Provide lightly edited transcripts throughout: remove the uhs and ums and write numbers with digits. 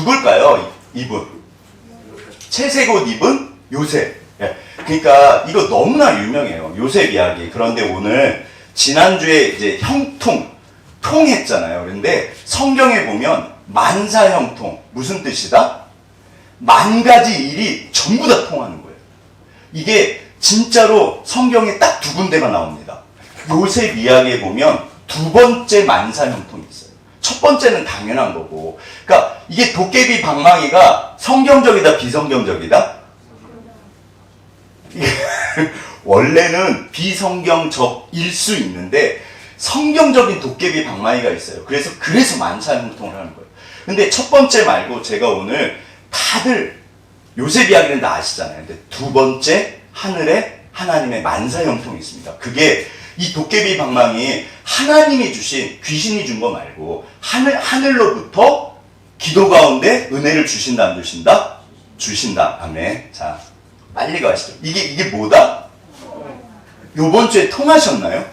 누굴까요? 이분. 채색 옷 입은 요셉. 예. 그러니까 이거 너무나 유명해요. 요셉 이야기. 그런데 오늘 지난주에 이제 통했잖아요. 그런데 성경에 보면 만사형통. 무슨 뜻이다? 만 가지 일이 전부 다 통하는 거예요. 이게 진짜로 성경에 딱 두 군데가 나옵니다. 요셉 이야기에 보면 두 번째 만사형통이 있어요. 첫 번째는 당연한 거고. 그러니까 이게 도깨비 방망이가 성경적이다, 비성경적이다? 원래는 비성경적일 수 있는데 성경적인 도깨비 방망이가 있어요. 그래서 만사형통을 하는 거예요. 근데 첫 번째 말고 제가 오늘 다들 요셉 이야기는 다 아시잖아요. 근데 두 번째 하늘에 하나님의 만사형통이 있습니다. 그게 이 도깨비 방망이 하나님이 주신, 귀신이 준 거 말고 하늘로부터 기도 가운데 은혜를 주신다, 안 주신다? 주신다. 아멘. 자, 빨리 가시죠. 이게 뭐다? 요번 주에 통하셨나요?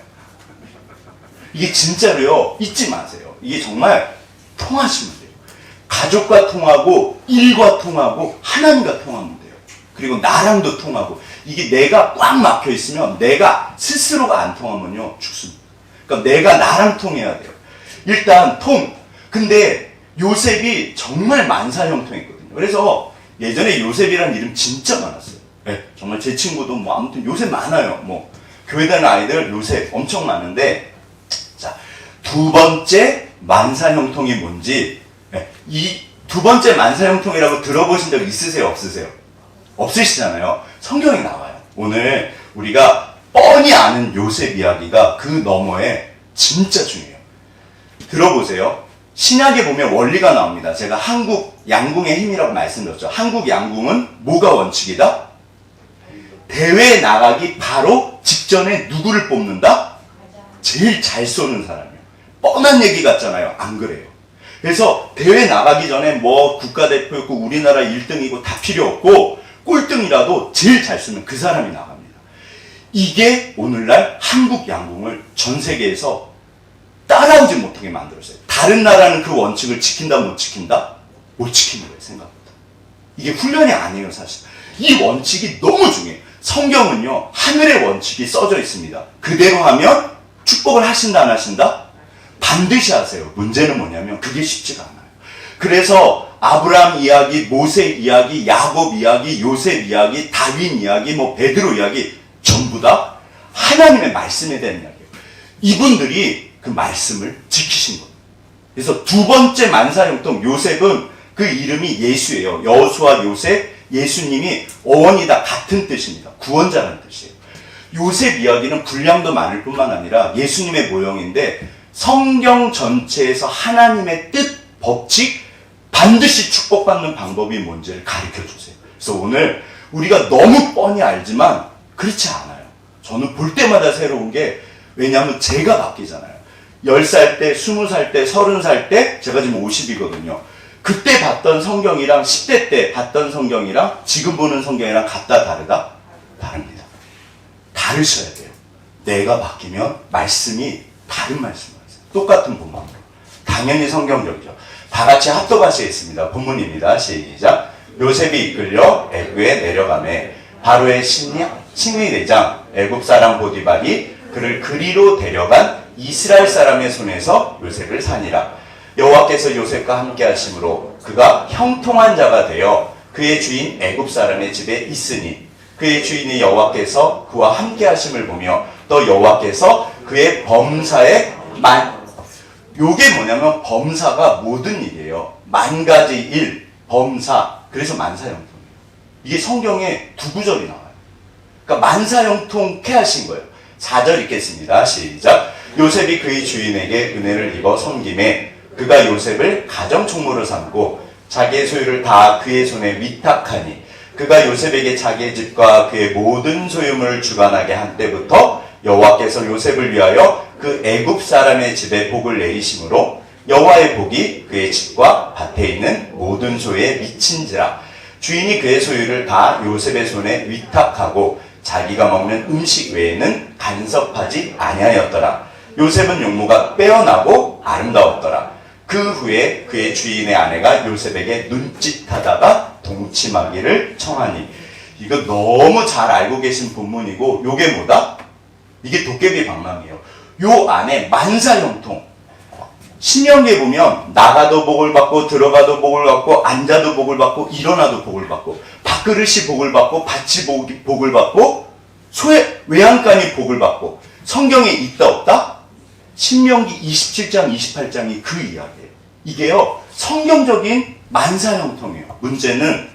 이게 진짜로요. 잊지 마세요. 이게 정말 통하시면 돼요. 가족과 통하고 일과 통하고 하나님과 통하면 돼요. 그리고 나랑도 통하고. 이게 내가 꽉 막혀 있으면 내가 스스로가 안 통하면요 죽습니다. 그러니까 내가 나랑 통해야 돼요. 일단 근데 요셉이 정말 만사형통했거든요. 그래서 예전에 요셉이라는 이름 진짜 많았어요. 네, 정말 제 친구도 아무튼 요셉 많아요. 교회 다니는 아이들 요셉 엄청 많은데, 자, 두 번째 만사형통이 뭔지, 네, 이 두 번째 만사형통이라고 들어보신 적 있으세요? 없으세요? 없으시잖아요. 성경에 나와요. 오늘 우리가 뻔히 아는 요셉 이야기가 그 너머에 진짜 중요해요. 들어보세요. 신약에 보면 원리가 나옵니다. 제가 한국 양궁의 힘이라고 말씀드렸죠. 한국 양궁은 뭐가 원칙이다? 대회 나가기 바로 직전에 누구를 뽑는다? 제일 잘 쏘는 사람이에요. 뻔한 얘기 같잖아요. 안 그래요. 그래서 대회 나가기 전에 국가대표였고 우리나라 1등이고 다 필요 없고 꼴등이라도 제일 잘 쓰면 그 사람이 나갑니다. 이게 오늘날 한국 양궁을 전 세계에서 따라오지 못하게 만들었어요. 다른 나라는 그 원칙을 지킨다, 못 지킨다? 못 지키는 거예요, 생각보다. 이게 훈련이 아니에요, 사실. 이 원칙이 너무 중요해요. 성경은요, 하늘의 원칙이 써져 있습니다. 그대로 하면 축복을 하신다, 안 하신다? 반드시 하세요. 문제는 뭐냐면 그게 쉽지가 않아요. 그래서 아브라함 이야기, 모세 이야기, 야곱 이야기, 요셉 이야기, 다윗 이야기, 베드로 이야기 전부 다 하나님의 말씀에 대한 이야기예요. 이분들이 그 말씀을 지키신 겁니다. 그래서 두 번째 만사형통 요셉은 그 이름이 예수예요. 여호수아 요셉, 예수님이 어원이 다 같은 뜻입니다. 구원자라는 뜻이에요. 요셉 이야기는 분량도 많을 뿐만 아니라 예수님의 모형인데 성경 전체에서 하나님의 뜻, 법칙, 반드시 축복받는 방법이 뭔지를 가르쳐 주세요. 그래서 오늘 우리가 너무 뻔히 알지만 그렇지 않아요. 저는 볼 때마다 새로운 게, 왜냐하면 제가 바뀌잖아요. 10살 때, 20살 때, 30살 때, 제가 지금 50이거든요. 그때 봤던 성경이랑 10대 때 봤던 성경이랑 지금 보는 성경이랑 같다, 다르다? 다릅니다. 다르셔야 돼요. 내가 바뀌면 말씀이 다른 말씀을 하세요. 똑같은 본문으로. 당연히 성경적이죠. 다 같이 합독하시겠습니다. 본문입니다. 시작. 요셉이 이끌려 애굽에 내려가매 바로의 칭의대장 애굽 사람 보디발이 그를 그리로 데려간 이스라엘 사람의 손에서 요셉을 산이라. 여호와께서 요셉과 함께 하심으로 그가 형통한 자가 되어 그의 주인 애굽 사람의 집에 있으니 그의 주인이 여호와께서 그와 함께 하심을 보며 또 여호와께서 그의 범사에 요게 뭐냐면 범사가 모든 일이에요. 만 가지 일, 범사. 그래서 만사형통이에요. 이게 성경에 두 구절이 나와요. 그러니까 만사형통케 하신 거예요. 4절 읽겠습니다. 시작. 요셉이 그의 주인에게 은혜를 입어 섬김에 그가 요셉을 가정총무로 삼고 자기의 소유를 다 그의 손에 위탁하니 그가 요셉에게 자기의 집과 그의 모든 소유물을 주관하게 한 때부터 여호와께서 요셉을 위하여 그 애굽 사람의 집에 복을 내리심으로 여호와의 복이 그의 집과 밭에 있는 모든 소유에 미친지라. 주인이 그의 소유를 다 요셉의 손에 위탁하고 자기가 먹는 음식 외에는 간섭하지 아니하였더라. 요셉은 용모가 빼어나고 아름다웠더라. 그 후에 그의 주인의 아내가 요셉에게 눈짓하다가 동침하기를 청하니. 이거 너무 잘 알고 계신 본문이고, 요게 뭐다? 이게 도깨비 방망이에요. 요 안에 만사형통. 신명기에 보면 나가도 복을 받고 들어가도 복을 받고 앉아도 복을 받고 일어나도 복을 받고 밥그릇이 복을 받고 밭이 복을 받고 외양간이 복을 받고 성경에 있다 없다? 신명기 27장 28장이 그 이야기예요. 이게요 성경적인 만사형통이에요. 문제는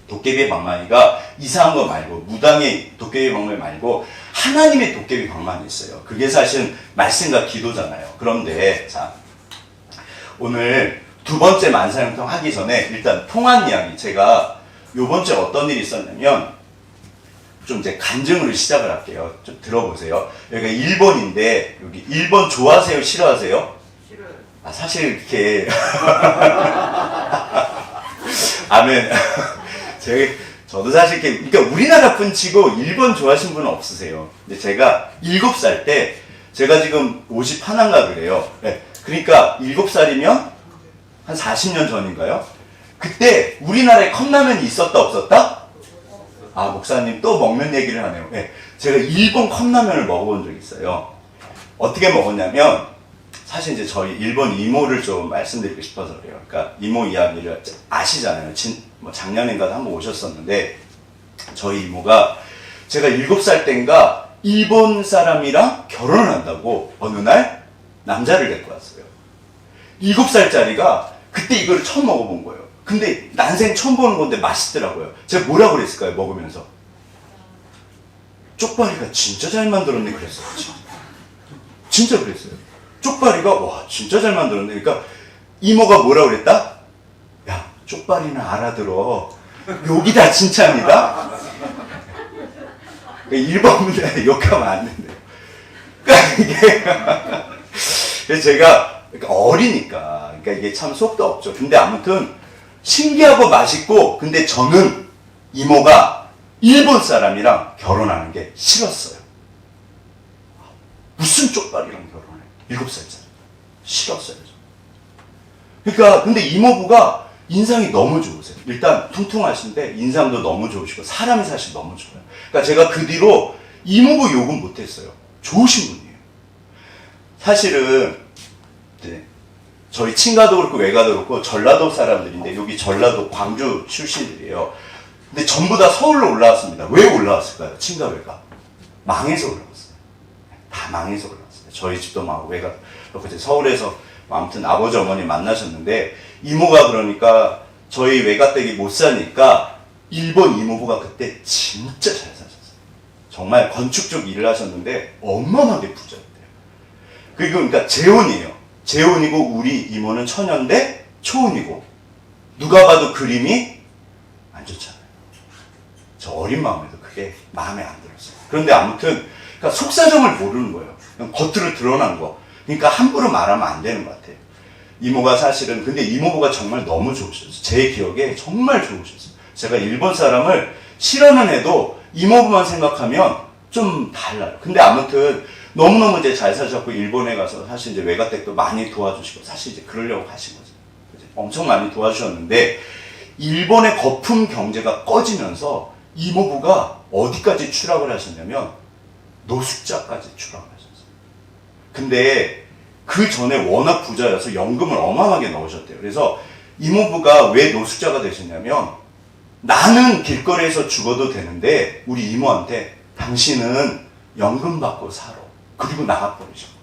도깨비 방망이가 이상한 거 말고 무당의 도깨비 방망이 말고 하나님의 도깨비 방망이 있어요. 그게 사실 말씀과 기도잖아요. 그런데 자 오늘 두 번째 만사형통 하기 전에 일단 통한 이야기. 제가 요번 주에 어떤 일이 있었냐면 좀 이제 간증으로 시작을 할게요. 좀 들어보세요. 여기가 일본인데 여기 일본 좋아하세요? 싫어하세요? 싫어요. 아 사실 이렇게 아멘. 저도 사실 이렇게 그러니까 우리나라 분 치고 일본 좋아하시는 분은 없으세요. 근데 제가 7살 때 제가 지금 51인가 그래요. 네. 그러니까 7살이면 한 40년 전인가요? 그때 우리나라에 컵라면이 있었다 없었다? 아 목사님 또 먹는 얘기를 하네요. 네. 제가 일본 컵라면을 먹어본 적이 있어요. 어떻게 먹었냐면 사실 이제 저희 일본 이모를 좀 말씀드리고 싶어서 그래요. 그러니까 이모 이야기를 아시잖아요. 작년인가도 한번 오셨었는데 저희 이모가 제가 7살 땐가 일본 사람이랑 결혼을 한다고 어느 날 남자를 데리고 왔어요. 7살짜리가 그때 이거를 처음 먹어본 거예요. 근데 난생 처음 보는 건데 맛있더라고요. 제가 뭐라고 그랬을까요? 먹으면서 쪽발이가 진짜 잘 만들었네 그랬어요. 진짜 그랬어요. 쪽발이가 와 진짜 잘 만들었네. 그러니까 이모가 뭐라고 그랬다? 야 쪽발이는 알아들어. 여기다 칭찬이다. 일본 분들 욕하면 안 된대요. 그러니까 이게 그래서 제가 어리니까 그러니까 이게 참 속도 없죠. 근데 아무튼 신기하고 맛있고 근데 저는 이모가 일본 사람이랑 결혼하는 게 싫었어요. 무슨 쪽발이랑 결혼해? 7살짜리. 싫었어요. 그러니까 근데 이모부가 인상이 너무 좋으세요. 일단 퉁퉁하신데 인상도 너무 좋으시고 사람이 사실 너무 좋아요. 그러니까 제가 그 뒤로 이모부 욕은 못했어요. 좋으신 분이에요. 사실은 네, 저희 친가도 그렇고 외가도 그렇고 전라도 사람들인데 여기 전라도 광주 출신들이에요. 근데 전부 다 서울로 올라왔습니다. 왜 올라왔을까요? 친가 외가 망해서 올라왔어요. 다 망해서 올라왔어요. 저희 집도 막 외가 그렇고 이제 서울에서 아무튼 아버지 어머니 만나셨는데 이모가 그러니까 저희 외가댁이 못 사니까 일본 이모부가 그때 진짜 잘 사셨어요. 정말 건축 쪽 일을 하셨는데 어마어마하게 부자였대요. 그리고 그러니까 재혼이에요. 재혼이고 우리 이모는 처녀인데 초혼이고 누가 봐도 그림이 안 좋잖아요. 저 어린 마음에도 그게 마음에 안 들었어요. 그런데 아무튼 그러니까 속사정을 모르는 거예요. 그냥 겉으로 드러난 거. 그러니까 함부로 말하면 안 되는 것 같아요. 이모가 사실은 근데 이모부가 정말 너무 좋으셨어요. 제 기억에 정말 좋으셨어요. 제가 일본 사람을 싫어는 해도 이모부만 생각하면 좀 달라요. 근데 아무튼 너무너무 이제 잘 사셨고 일본에 가서 사실 이제 외가댁도 많이 도와주시고 사실 이제 그러려고 가신 거죠. 엄청 많이 도와주셨는데 일본의 거품 경제가 꺼지면서 이모부가 어디까지 추락을 하셨냐면 노숙자까지 추락을 하셨어요. 근데 그 전에 워낙 부자여서 연금을 어마어마하게 넣으셨대요. 그래서 이모부가 왜 노숙자가 되셨냐면 나는 길거리에서 죽어도 되는데 우리 이모한테 당신은 연금 받고 살아. 그리고 나가버리셨고.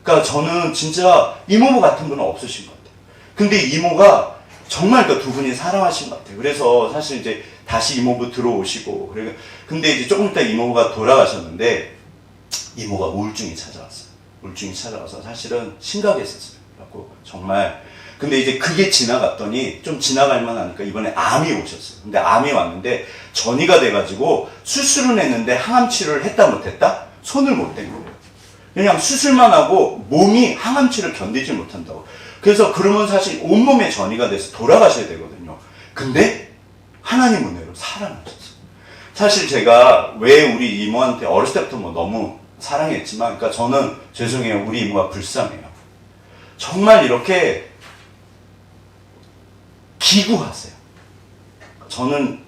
그러니까 저는 진짜 이모부 같은 분은 없으신 것 같아요. 근데 이모가 정말 그 두 분이 사랑하신 것 같아요. 그래서 사실 이제 다시 이모부 들어오시고, 근데 이제 조금 있다 이모부가 돌아가셨는데, 이모가 우울증이 찾아왔어요. 우울증이 찾아와서 사실은 심각했었어요. 그래갖고 정말, 근데 이제 그게 지나갔더니 좀 지나갈 만하니까 이번에 암이 오셨어요. 근데 암이 왔는데 전이가 돼가지고 수술은 했는데 항암 치료를 했다 못했다? 손을 못 댄 거예요. 그냥 수술만 하고 몸이 항암 치료를 견디지 못한다고. 그래서 그러면 사실 온몸에 전이가 돼서 돌아가셔야 되거든요. 근데 하나님 은혜로 살아나셨어요. 사실 제가 왜 우리 이모한테 어렸을 때부터 뭐 너무 사랑했지만, 그러니까 저는 죄송해요. 우리 이모가 불쌍해요. 정말 이렇게 기구하세요. 저는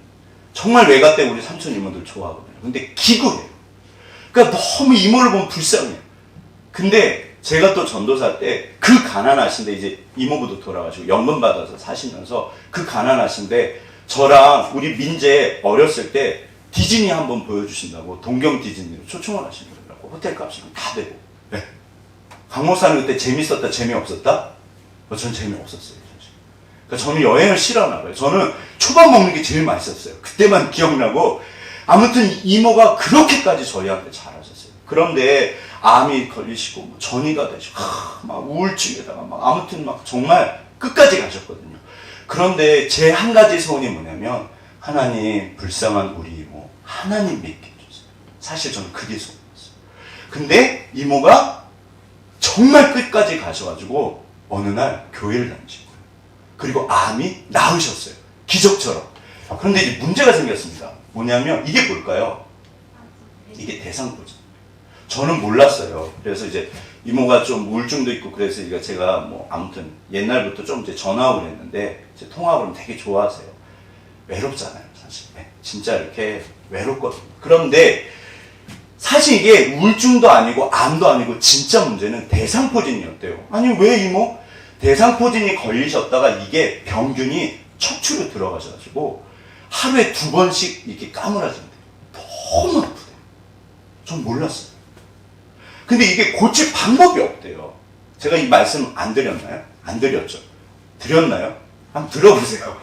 정말 외가 때 우리 삼촌 이모들 좋아하거든요. 근데 기구해요. 그러니까 너무 이모를 보면 불쌍해요. 근데 제가 또 전도사 때 그 가난하신데 이제 이모부도 돌아가시고 연금 받아서 사시면서 그 가난하신데 저랑 우리 민재 어렸을 때 디즈니 한번 보여주신다고 동경 디즈니로 초청을 하신 거더라고. 호텔 값이랑 다 되고. 네. 강 목사는 그때 재밌었다 재미없었다? 전 재미없었어요. 그러니까 저는 여행을 싫어하나 봐요. 저는 초밥 먹는 게 제일 맛있었어요. 그때만 기억나고 아무튼 이모가 그렇게까지 저희한테 잘하셨어요. 그런데 암이 걸리시고 뭐 전이가 되시고 막 우울증에다가 막 아무튼 막 정말 끝까지 가셨거든요. 그런데 제 한 가지 소원이 뭐냐면 하나님 불쌍한 우리 이모 하나님 믿게 해주세요. 사실 저는 그게 소원이었어요. 근데 이모가 정말 끝까지 가셔가지고 어느 날 교회를 다니신 거예요. 그리고 암이 나으셨어요. 기적처럼. 그런데 이제 문제가 생겼습니다. 뭐냐면 이게 뭘까요? 이게 대상포진. 저는 몰랐어요. 그래서 이제 이모가 좀 우울증도 있고 그래서 제가 뭐 아무튼 옛날부터 좀 이제 전화하고 그랬는데 제 통화하고 그러면 되게 좋아하세요. 외롭잖아요, 사실. 네, 진짜 이렇게 외롭거든요. 그런데 사실 이게 우울증도 아니고 암도 아니고 진짜 문제는 대상포진이었대요. 아니 왜 이모? 대상포진이 걸리셨다가 이게 병균이 척추로 들어가셔가지고 하루에 2번씩 이렇게 까무라진대요. 너무 아프대요. 전 몰랐어요. 근데 이게 고칠 방법이 없대요. 제가 이 말씀 안 드렸나요? 안 드렸죠. 드렸나요? 한번 들어보세요.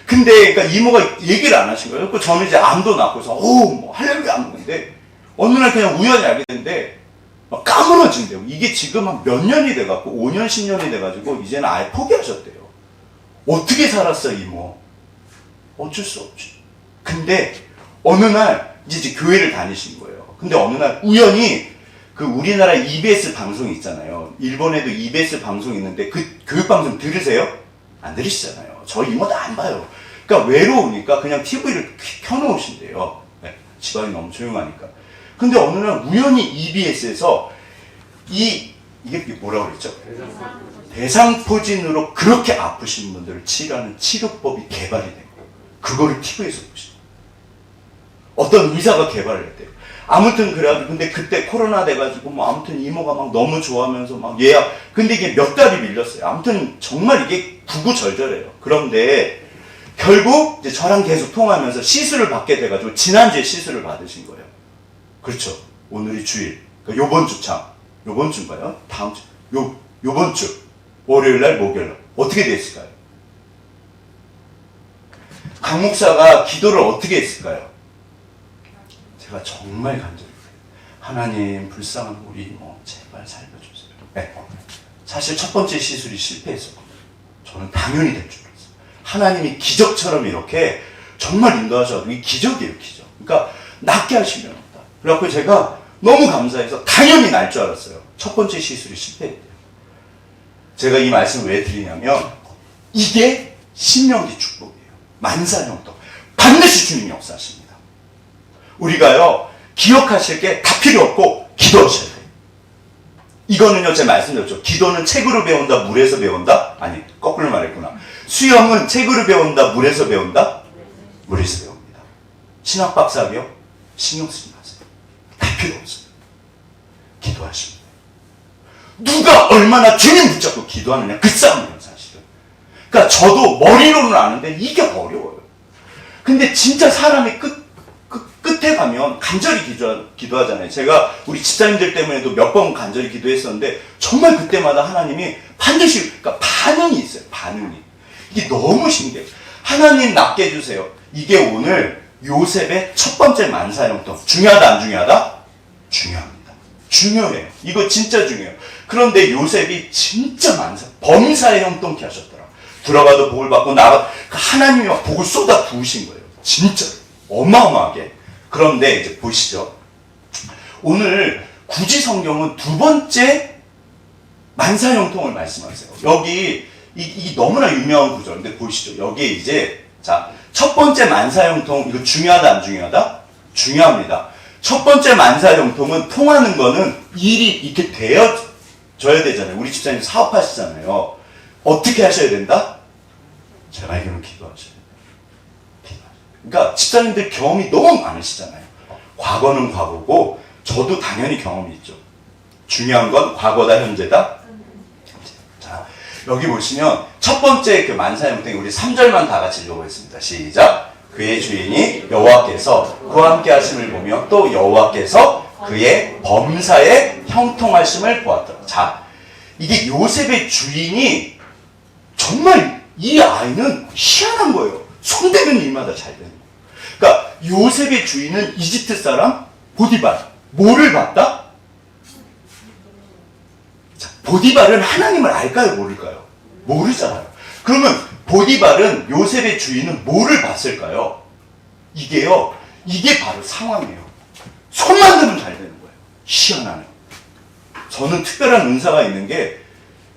근데 그러니까 이모가 얘기를 안 하신 거예요. 그 저는 이제 암도 낳고서 뭐 할렐루야 하는데 어느 날 그냥 우연히 알게 됐는데 막 까무러진대요. 이게 지금 한 몇 년이 돼갖고 5년 10년이 돼가지고 이제는 아예 포기하셨대요. 어떻게 살았어 이모? 어쩔 수 없지. 근데 어느 날 이제 교회를 다니신 거예요. 근데 어느 날 우연히 그 우리나라 EBS 방송이 있잖아요. 일본에도 EBS 방송이 있는데 그 교육방송 들으세요? 안 들으시잖아요. 저 이모도 안 봐요. 그러니까 외로우니까 그냥 TV를 켜놓으신대요. 네, 집안이 너무 조용하니까. 근데 어느 날 우연히 EBS에서 이게 뭐라고 그랬죠? 대상포진으로 그렇게 아프신 분들을 치료하는 치료법이 개발이 된 거예요. 그거를 TV에서 보시죠. 어떤 의사가 개발을 했대요. 아무튼 그래가지고 근데 그때 코로나 돼가지고 뭐 아무튼 이모가 막 너무 좋아하면서 막 예약 근데 이게 몇 달이 밀렸어요. 아무튼 정말 이게 구구절절해요. 그런데 결국 이제 저랑 계속 통화하면서 시술을 받게 돼가지고 지난주에 시술을 받으신 거예요. 그렇죠. 오늘이 주일. 그러니까 요번 주 요번 주인가요? 다음 주. 요번 주. 월요일날, 목요일날. 어떻게 됐을까요? 강 목사가 기도를 어떻게 했을까요? 제가 정말 간절히 하나님 불쌍한 우리 이모 제발 살려주세요. 네. 사실 첫 번째 시술이 실패했었거든요. 저는 당연히 될 줄 알았어요. 하나님이 기적처럼 이렇게 정말 인도하셔서 이 기적이에요, 기적. 그러니까 낫게 하시면 없다. 그래갖고 제가 너무 감사해서 당연히 날 줄 알았어요. 첫 번째 시술이 실패했대요. 제가 이 말씀을 왜 드리냐면 이게 신명기 축복이에요. 만사형통. 반드시 주님이 역사하십니다. 우리가요 기억하실 게 다 필요 없고 기도하셔야 돼요. 이거는요 제가 말씀드렸죠. 기도는 책으로 배운다 물에서 배운다? 아니 거꾸로 말했구나. 수영은 책으로 배운다 물에서 배운다? 물에서 배웁니다. 신학박사학이요? 신경 쓰지 마세요. 다 필요 없어요. 기도하시면 돼요. 누가 얼마나 주님 붙잡고 기도하느냐 그 싸움이에요 사실은. 그러니까 저도 머리로는 아는데 이게 어려워요. 근데 진짜 사람이 끝에 가면 간절히 기도하잖아요. 제가 우리 집사님들 때문에도 몇 번 간절히 기도했었는데 정말 그때마다 하나님이 반드시 그러니까 반응이 있어요. 반응이. 이게 너무 신기해요. 하나님 낫게 해주세요. 이게 오늘 요셉의 첫 번째 만사형통. 중요하다 안 중요하다? 중요합니다. 중요해요. 이거 진짜 중요해요. 그런데 요셉이 진짜 범사의 형통케 하셨더라. 들어가도 복을 받고 나가 하나님이 막 복을 쏟아 부으신 거예요. 진짜 어마어마하게. 그런데 이제 보시죠. 오늘 굳이 성경은 두 번째 만사형통을 말씀하세요. 여기 이 너무나 유명한 구절인데 보시죠. 여기에 이제 자 첫 번째 만사형통 이거 중요하다 안 중요하다? 중요합니다. 첫 번째 만사형통은 통하는 거는 일이 이렇게 줘야 되잖아요. 우리 집사님 사업하시잖아요. 어떻게 하셔야 된다? 제가 알기로는 기도하셔야 돼요. 그러니까 집사님들 경험이 너무 많으시잖아요. 과거는 과거고 저도 당연히 경험이 있죠. 중요한 건 과거다 현재다. 자, 여기 보시면 첫 번째 그 만사형통에 우리 3절만 다 같이 읽어보겠습니다. 시작. 그의 주인이 여호와께서 그와 함께 하심을 보며 또 여호와께서 그의 범사에 형통하심을 보았더라. 자, 이게 요셉의 주인이 정말 이 아이는 희한한 거예요. 손대는 일마다 잘 되는 거예요. 그러니까 요셉의 주인은 이집트 사람 보디발. 뭐를 봤다? 자, 보디발은 하나님을 알까요? 모를까요? 모르잖아요. 그러면 보디발은 요셉의 주인은 뭐를 봤을까요? 이게요. 이게 바로 상황이에요. 손만 대면 잘 되는 거예요. 희한하네요. 저는 특별한 은사가 있는 게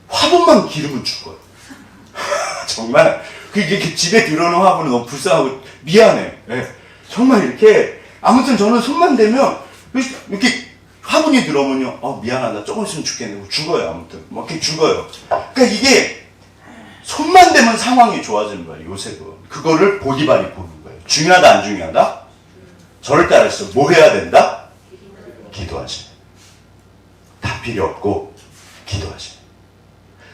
화분만 기르면 죽어요. 정말 그게 집에 들어오는 화분은 너무 불쌍하고 미안해. 네. 정말 이렇게 아무튼 저는 손만 대면 이렇게 화분이 들어오면요. 미안하다. 조금 있으면 죽겠네. 죽어요. 아무튼 뭐 이렇게 죽어요. 그러니까 이게 손만 대면 상황이 좋아지는 거예요. 요셉은. 그거를 보디발이 보는 거예요. 중요하다 안 중요하다? 저를 따라서 뭐 해야 된다? 기도하시네. 다 필요 없고 기도하시네.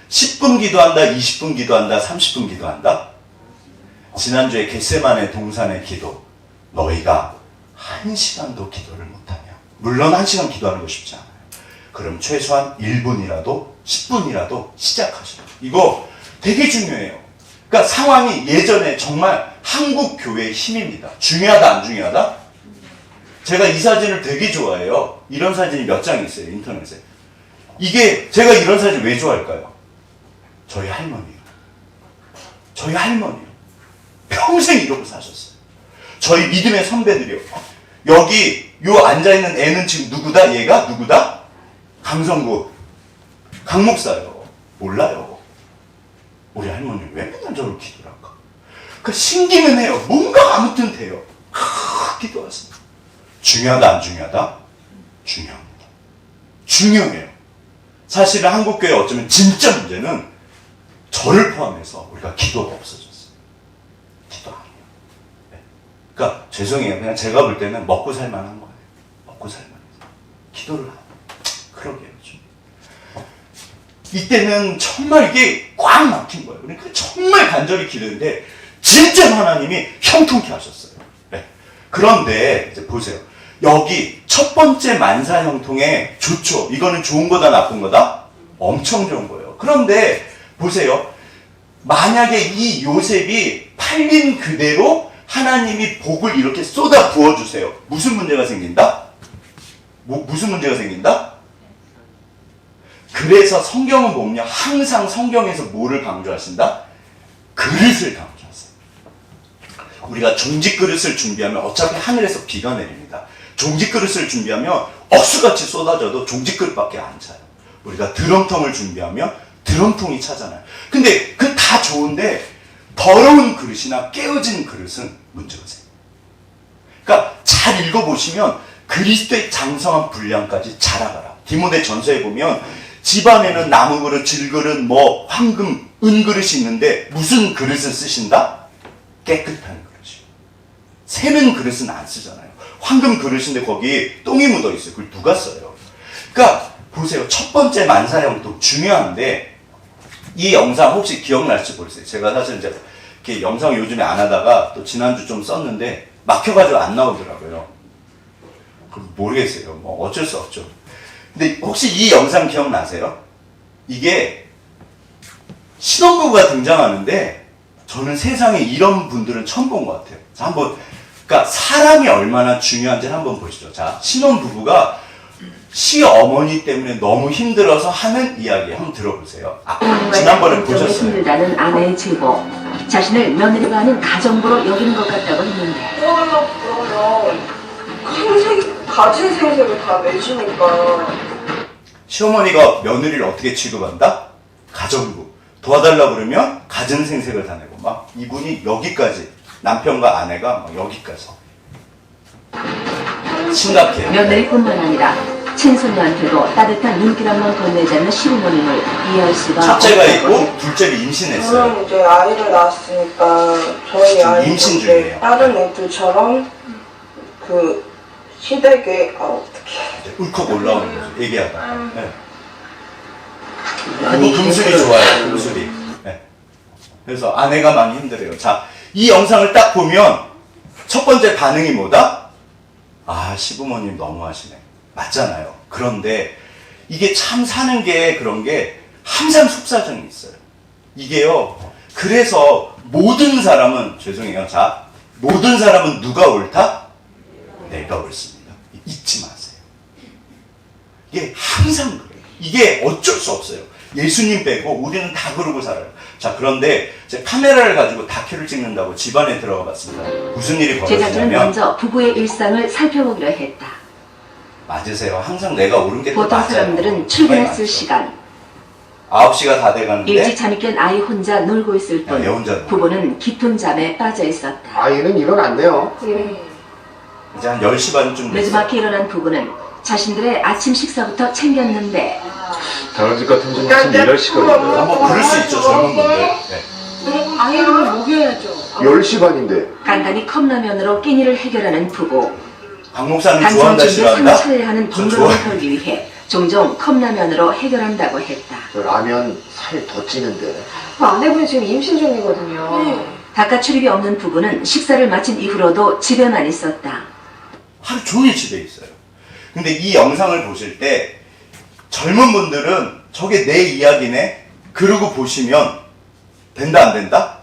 10분 기도한다, 20분 기도한다, 30분 기도한다. 지난주에 겟세마네 동산의 기도. 너희가 1시간도 기도를 못하냐. 물론 1시간 기도하는 거 쉽지 않아요. 그럼 최소한 1분이라도 10분이라도 시작하시라. 이거 되게 중요해요. 그러니까 상황이 예전에 정말 한국 교회의 힘입니다. 중요하다 안 중요하다? 제가 이 사진을 되게 좋아해요. 이런 사진이 몇 장 있어요. 인터넷에. 이게 제가 이런 사진 왜 좋아할까요? 저희 할머니요. 저희 할머니요. 평생 이러고 사셨어요. 저희 믿음의 선배들이요. 여기 요 앉아있는 애는 지금 누구다? 얘가 누구다? 강성구 강목사요. 몰라요. 우리 할머니는 왜 맨날 저를 기도를 할까? 그 신기는 해요. 뭔가 아무튼 돼요. 기도하세요. 중요하다 안 중요하다? 중요합니다. 중요해요. 사실은 한국교회 어쩌면 진짜 문제는 저를 포함해서 우리가 기도가 없어졌어요. 기도 안 해요. 네. 그러니까 죄송해요. 그냥 제가 볼 때는 먹고 살만한 거예요. 먹고 살만해서. 기도를 안 해요. 그러게요. 좀. 이때는 정말 이게 꽉 막힌 거예요. 그러니까 정말 간절히 기도했는데 진짜 하나님이 형통케 하셨어요. 네. 그런데 이제 보세요. 여기 첫 번째 만사 형통에 좋죠. 이거는 좋은 거다 나쁜 거다? 엄청 좋은 거예요. 그런데 보세요. 만약에 이 요셉이 팔린 그대로 하나님이 복을 이렇게 쏟아 부어주세요. 무슨 문제가 생긴다? 무슨 문제가 생긴다? 그래서 성경은 보면 항상 성경에서 뭐를 강조하신다? 그릇을 강조하세요. 우리가 종직 그릇을 준비하면 어차피 하늘에서 비가 내립니다. 종직 그릇을 준비하면 억수같이 쏟아져도 종직 그릇밖에 안 차요. 우리가 드럼통을 준비하면 드럼통이 차잖아요. 근데 그 다 좋은데 더러운 그릇이나 깨어진 그릇은 문제가 생겨요. 그러니까 잘 읽어보시면 그리스도의 장성한 분량까지 자라가라. 디모데 전서에 보면 집안에는 나무 그릇, 질그릇, 뭐 황금, 은 그릇이 있는데 무슨 그릇을 쓰신다? 깨끗한 그릇이요. 새는 그릇은 안 쓰잖아요. 황금 그릇인데 거기 똥이 묻어 있어요. 그걸 누가 써요? 그러니까 보세요. 첫 번째 만사형통 중요한데 이 영상 혹시 기억날지 모르겠어요. 제가 사실 이제 이렇게 영상 요즘에 안 하다가 또 지난주 좀 썼는데 막혀가지고 안 나오더라고요. 모르겠어요. 뭐 어쩔 수 없죠. 근데 혹시 이 영상 기억나세요? 이게 신혼부부가 등장하는데 저는 세상에 이런 분들은 처음 본 것 같아요. 자, 한번 그러니까 사람이 얼마나 중요한지를 한번 보시죠. 자, 신혼부부가 시어머니 때문에 너무 힘들어서 하는 이야기 한번 들어보세요. 지난번에 보셨어요. 힘들다는 아내의 제보, 자신을 며느리가 아닌 가정부로 여기는 것 같다고 했는데. 그러면 가진 생색을 다 내주니까. 시어머니가 며느리를 어떻게 취급한다? 가정부. 도와달라고 그러면 가진 생색을 다 내고 막 이분이 여기까지 남편과 아내가 막 여기까지 심각해요. 며느리뿐만 아니라 친손녀한테도 따뜻한 눈길 한번 건네자는 시부모님을 이해할 수가 첫째가 없다고 있고 둘째를 임신했어요. 저는 이제 아이를 낳았으니까 저희 지금 아이도 임신 이제 중이에요. 다른 애들처럼 그 시댁에 어떻게 이제 울컥 올라오는 거죠. 얘기하다가. 네. 많이 그리고 금술이 힘들어요. 좋아요. 금술이. 네. 그래서 아내가 많이 힘들어요. 자, 이 영상을 딱 보면 첫 번째 반응이 뭐다? 아, 시부모님 너무하시네. 맞잖아요. 그런데 이게 참 사는 게 그런 게 항상 속사정이 있어요. 이게요. 그래서 모든 사람은 죄송해요. 자, 모든 사람은 누가 옳다? 내가 옳습니다. 잊지 마세요. 이게 항상 그래요. 이게 어쩔 수 없어요. 예수님 빼고 우리는 다 그러고 살아요. 자, 그런데 제가 카메라를 가지고 다큐를 찍는다고 집안에 들어가 봤습니다. 무슨 일이 제작진은 벌어지냐면 먼저 부부의 일상을 살펴보기로 했다. 맞으세요. 항상 내가 옳은 게 또 보통 맞아요. 사람들은 출근했을 맞죠. 시간 9시가 다 돼가는데 일찍 잠이 깬 아이 혼자 놀고 있을 야, 얘 뿐 혼자 놀아. 부부는 깊은 잠에 빠져 있었다. 아이는 일어났네요. 이제 한 10시 반쯤 됐어요. 늦지막히 일어난 부부는 자신들의 아침 식사부터 챙겼는데 다른 같은 좀 아침 일할 시간인데. 뭐 그럴 수 있죠. 젊은 분들. 네. 아이를 먹여야죠. 10시 반인데. 간단히 컵라면으로 끼니를 해결하는 부부. 박 목사님 단순 좋아한다 준비에 상을 싫어한다? 차려하는 저 번거로움을 좋아해요. 털기 위해 종종 컵라면으로 해결한다고 했다. 저 라면 살 더 찌는데. 아내분이 지금 임신 중이거든요. 바깥 출입이 없는 부부는 식사를 마친 이후로도 집에만 있었다. 하루 종일 집에 있어요. 근데 이 영상을 보실 때 젊은 분들은 저게 내 이야기네? 그러고 보시면 된다 안 된다?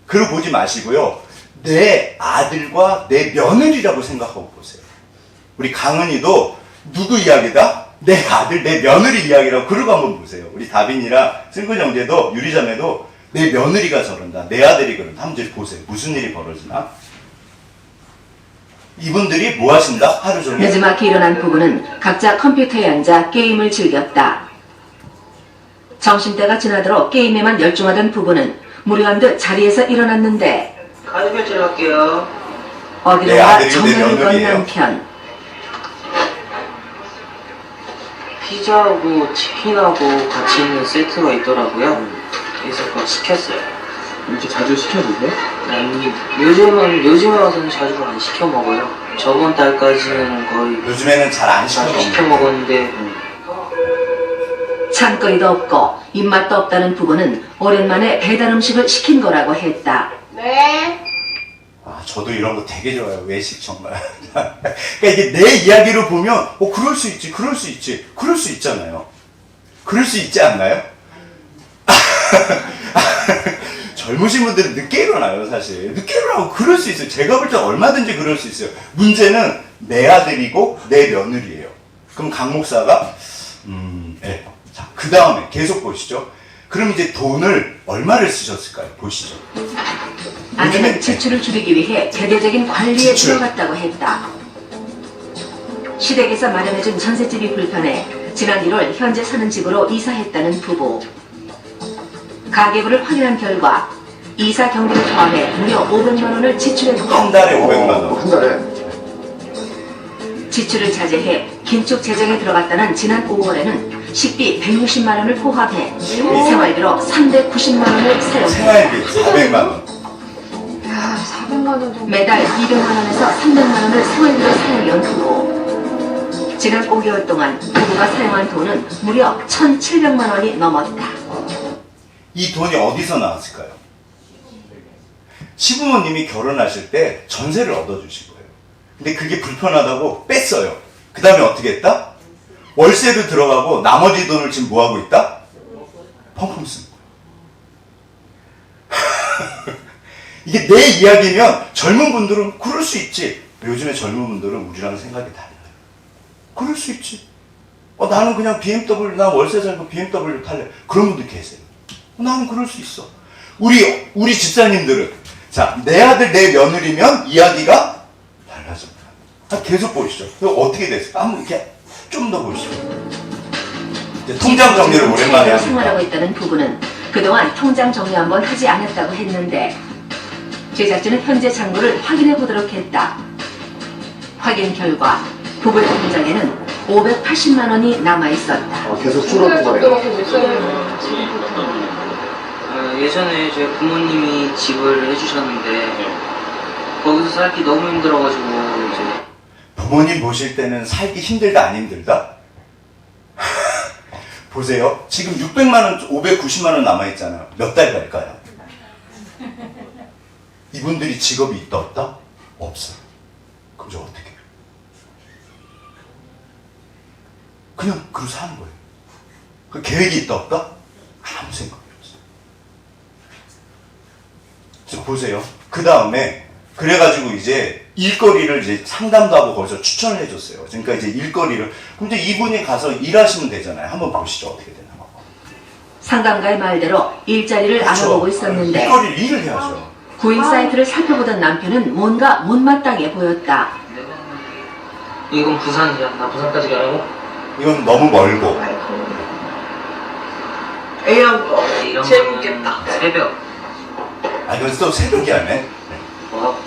그러고 보지 마시고요. 내 아들과 내 며느리라고 생각하고 보세요. 우리 강은이도 누구 이야기다? 내 아들, 내 며느리 이야기라고 그러고 한번 보세요. 우리 다빈이랑 승근 형제도 유리자매도 내 며느리가 저런다. 내 아들이 그런다. 한번 이제 보세요. 무슨 일이 벌어지나? 이분들이 뭐 하신다? 하루 종일? 늦지막히 일어난 부부는 각자 컴퓨터에 앉아 게임을 즐겼다. 점심때가 지나도록 게임에만 열중하던 부부는 무료한 듯 자리에서 일어났는데 카드 결제할게요. 내 어디론가 아들이 내 정면을 건 며느리예요. 남편. 피자하고 치킨하고 같이 있는 세트가 있더라고요. 그래서 그거 시켰어요. 이렇게 자주 시켜주세요? 아니, 요즘에 와서는 자주 안 시켜 먹어요. 저번 달까지는 거의 요즘에는 잘 안 자주 시켜 시켜 먹었는데, 찬거리도 없고 입맛도 없다는 부부는 오랜만에 배달 음식을 시킨 거라고 했다. 네. 아, 저도 이런 거 되게 좋아해요. 외식 정말. 그러니까 이게 내 이야기로 보면, 그럴 수 있지, 그럴 수 있지, 그럴 수 있잖아요. 그럴 수 있지 않나요? 젊으신 분들은 늦게 일어나요, 사실. 늦게 일어나고 그럴 수 있어요. 제가 볼 때 얼마든지 그럴 수 있어요. 문제는 내 아들이고 내 며느리예요. 그럼 강 목사가, 네. 자, 그 다음에 계속 보시죠. 그럼 이제 돈을 얼마를 쓰셨을까요? 보시죠. 아내는 지출을 줄이기 위해 대대적인 관리에 지출. 들어갔다고 했다. 시댁에서 마련해준 전셋집이 불편해 지난 1월 현재 사는 집으로 이사했다는 부부. 가계부를 확인한 결과 이사 경비를 포함해 무려 500만 원을 지출했고 한 달에 500만 원. 한 달에. 지출을 자제해 긴축 재정에 들어갔다는 지난 5월에는 식비 160만 원을 포함해 생활비로 390만 원을 사용했다. 생활비 400만 원. 야, 400만 원 정도. 매달 200만 원에서 300만 원을 생활비로 사용해온 부부. 지난 5개월 동안 부부가 사용한 돈은 무려 1,700만 원이 넘었다. 이 돈이 어디서 나왔을까요? 시부모님이 결혼하실 때 전세를 얻어주신 거예요. 근데 그게 불편하다고 뺐어요. 그 다음에 어떻게 했다? 월세도 들어가고 나머지 돈을 지금 뭐하고 있다? 펑펑 쓰는 거예요. 이게 내 이야기면 젊은 분들은 그럴 수 있지. 요즘에 젊은 분들은 우리랑 생각이 달라요. 그럴 수 있지. 나는 그냥 BMW, 나 월세 살고 BMW 탈래. 그런 분들 계세요. 나는 그럴 수 있어. 우리 집사님들은, 자, 내 아들, 내 며느리면 이야기가 달라집니다. 계속 보시죠. 어떻게 됐어요? 한번 이렇게 좀 더 보시죠. 이제 통장 정리를 오랜만에 합니다. 생활하고 있다는 부부는 그동안 통장 정리 한번 하지 않았다고 했는데 제작진은 현재 잔고를 확인해 보도록 했다. 확인 결과 부부의 통장에는 580만 원이 남아 있었다. 계속 줄어든 거네요. 정도밖에 못 살겠네요. 예전에 저희 부모님이 집을 해주셨는데 거기서 살기 너무 힘들어가지고 이제 부모님 모실 때는 살기 힘들다 안 힘들다? 보세요. 지금 600만 원, 590만 원 남아있잖아요. 몇 달 갈까요? 이분들이 직업이 있다 없다? 없어요. 그럼 저 어떻게 해요? 그냥 그러고 사는 거예요. 그 계획이 있다 없다? 아무 생각이 없어요. 그래서 보세요. 그 다음에 그래가지고 이제 일거리를 이제 상담도 하고 거기서 추천을 해줬어요. 그러니까 이제 일거리를. 근데 이분이 가서 일하시면 되잖아요. 한번 보시죠. 어떻게 되나. 상담가의 말대로 일자리를 알아보고 있었는데 일거리를 일을 해야죠. 구인 사이트를 살펴보던 남편은 뭔가 못마땅해 보였다. 이건 부산이야. 나 부산까지 가라고? 이건 너무 멀고. 이런 거 이런 재밌겠다. 거는 새벽. 아, 이건 또 새벽이 아니네. 뭐?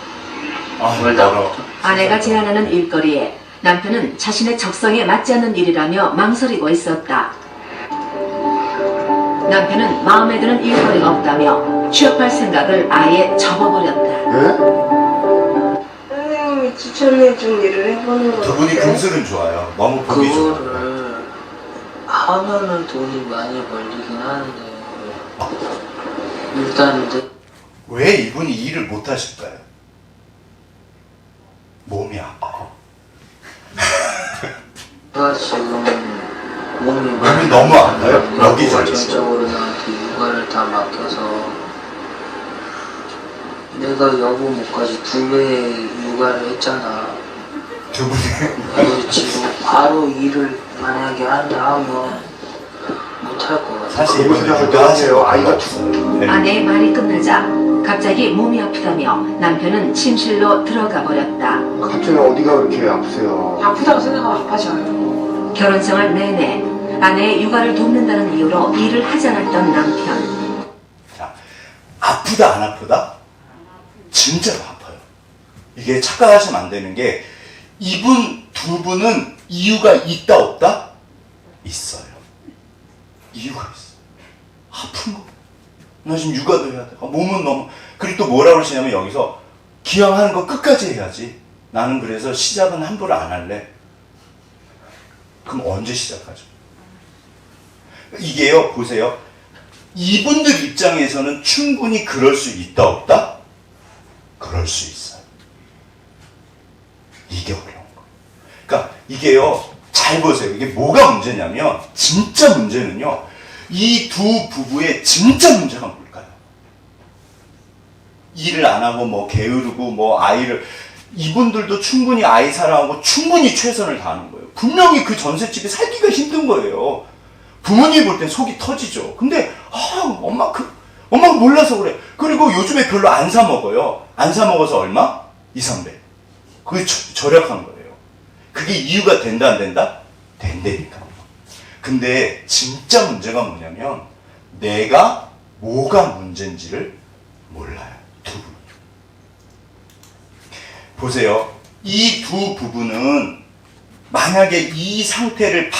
아, 멀다. 멀어. 아내가 제안하는 일거리에 남편은 자신의 적성에 맞지 않는 일이라며 망설이고 있었다. 남편은 마음에 드는 일거리가 없다며 취업할 생각을 아예 접어버렸다. 네? 선생님이 추천해준 일을 해보는 거 두 분이 금슬은 좋아요. 너무 보기 좋아요. 그거를 하면은 돈이 많이 벌리긴 하는데 일단 이제 왜 이분이 일을 못 하실까요? 몸이 아파요. 제가 지금 몸이 몸이 너무 아파요? 여기저기. 전적으로 나한테 육아를 다 맡겨서 내가 여보 목까지 2배 육아를 했잖아. 두 분이. 그래서 지금 바로 일을 만약에 한다 하면 못할 것 같아. 사실 그거 이분은 생각을 육아하세요. 해요. 아이가 없어요. 네. 아내의 말이 끝나자 갑자기 몸이 아프다며 남편은 침실로 들어가 버렸다. 갑자기 어디가 그렇게 아프세요? 아프다고 생각하면 아파져요. 결혼 생활 내내 아내의 육아를 돕는다는 이유로 일을 하지 않았던 남편. 자, 아프다 안 아프다? 진짜로 아파요. 이게 착각하시면 안 되는 게 이분 두 분은 이유가 있다 없다? 있어요. 이유가 있어요. 아픈 거. 나 지금 육아도 해야 돼. 몸은 너무. 그리고 또 뭐라고 그러시냐면 여기서 기왕 하는 거 끝까지 해야지. 나는 그래서 시작은 함부로 안 할래. 그럼 언제 시작하죠? 이게요, 보세요. 이분들 입장에서는 충분히 그럴 수 있다 없다? 그럴 수 있어요. 이게 어려운 거. 그러니까 이게요, 잘 보세요. 이게 뭐가 문제냐면 진짜 문제는요. 이 두 부부의 진짜 문제가 뭘까요? 일을 안 하고 뭐 게으르고 뭐 아이를 이분들도 충분히 아이 사랑하고 충분히 최선을 다하는 거예요. 분명히 그 전셋집에 살기가 힘든 거예요. 부모님 볼 땐 속이 터지죠. 근데 엄마가 몰라서 그래. 그리고 요즘에 별로 안 사 먹어요. 안 사 먹어서 얼마? 2, 300. 그게 절약한 거예요. 그게 이유가 된다 안 된다? 된다니까. 근데 진짜 문제가 뭐냐면 내가 뭐가 문제인지를 몰라요. 두 분. 보세요. 이 두 부부는 만약에 이 상태를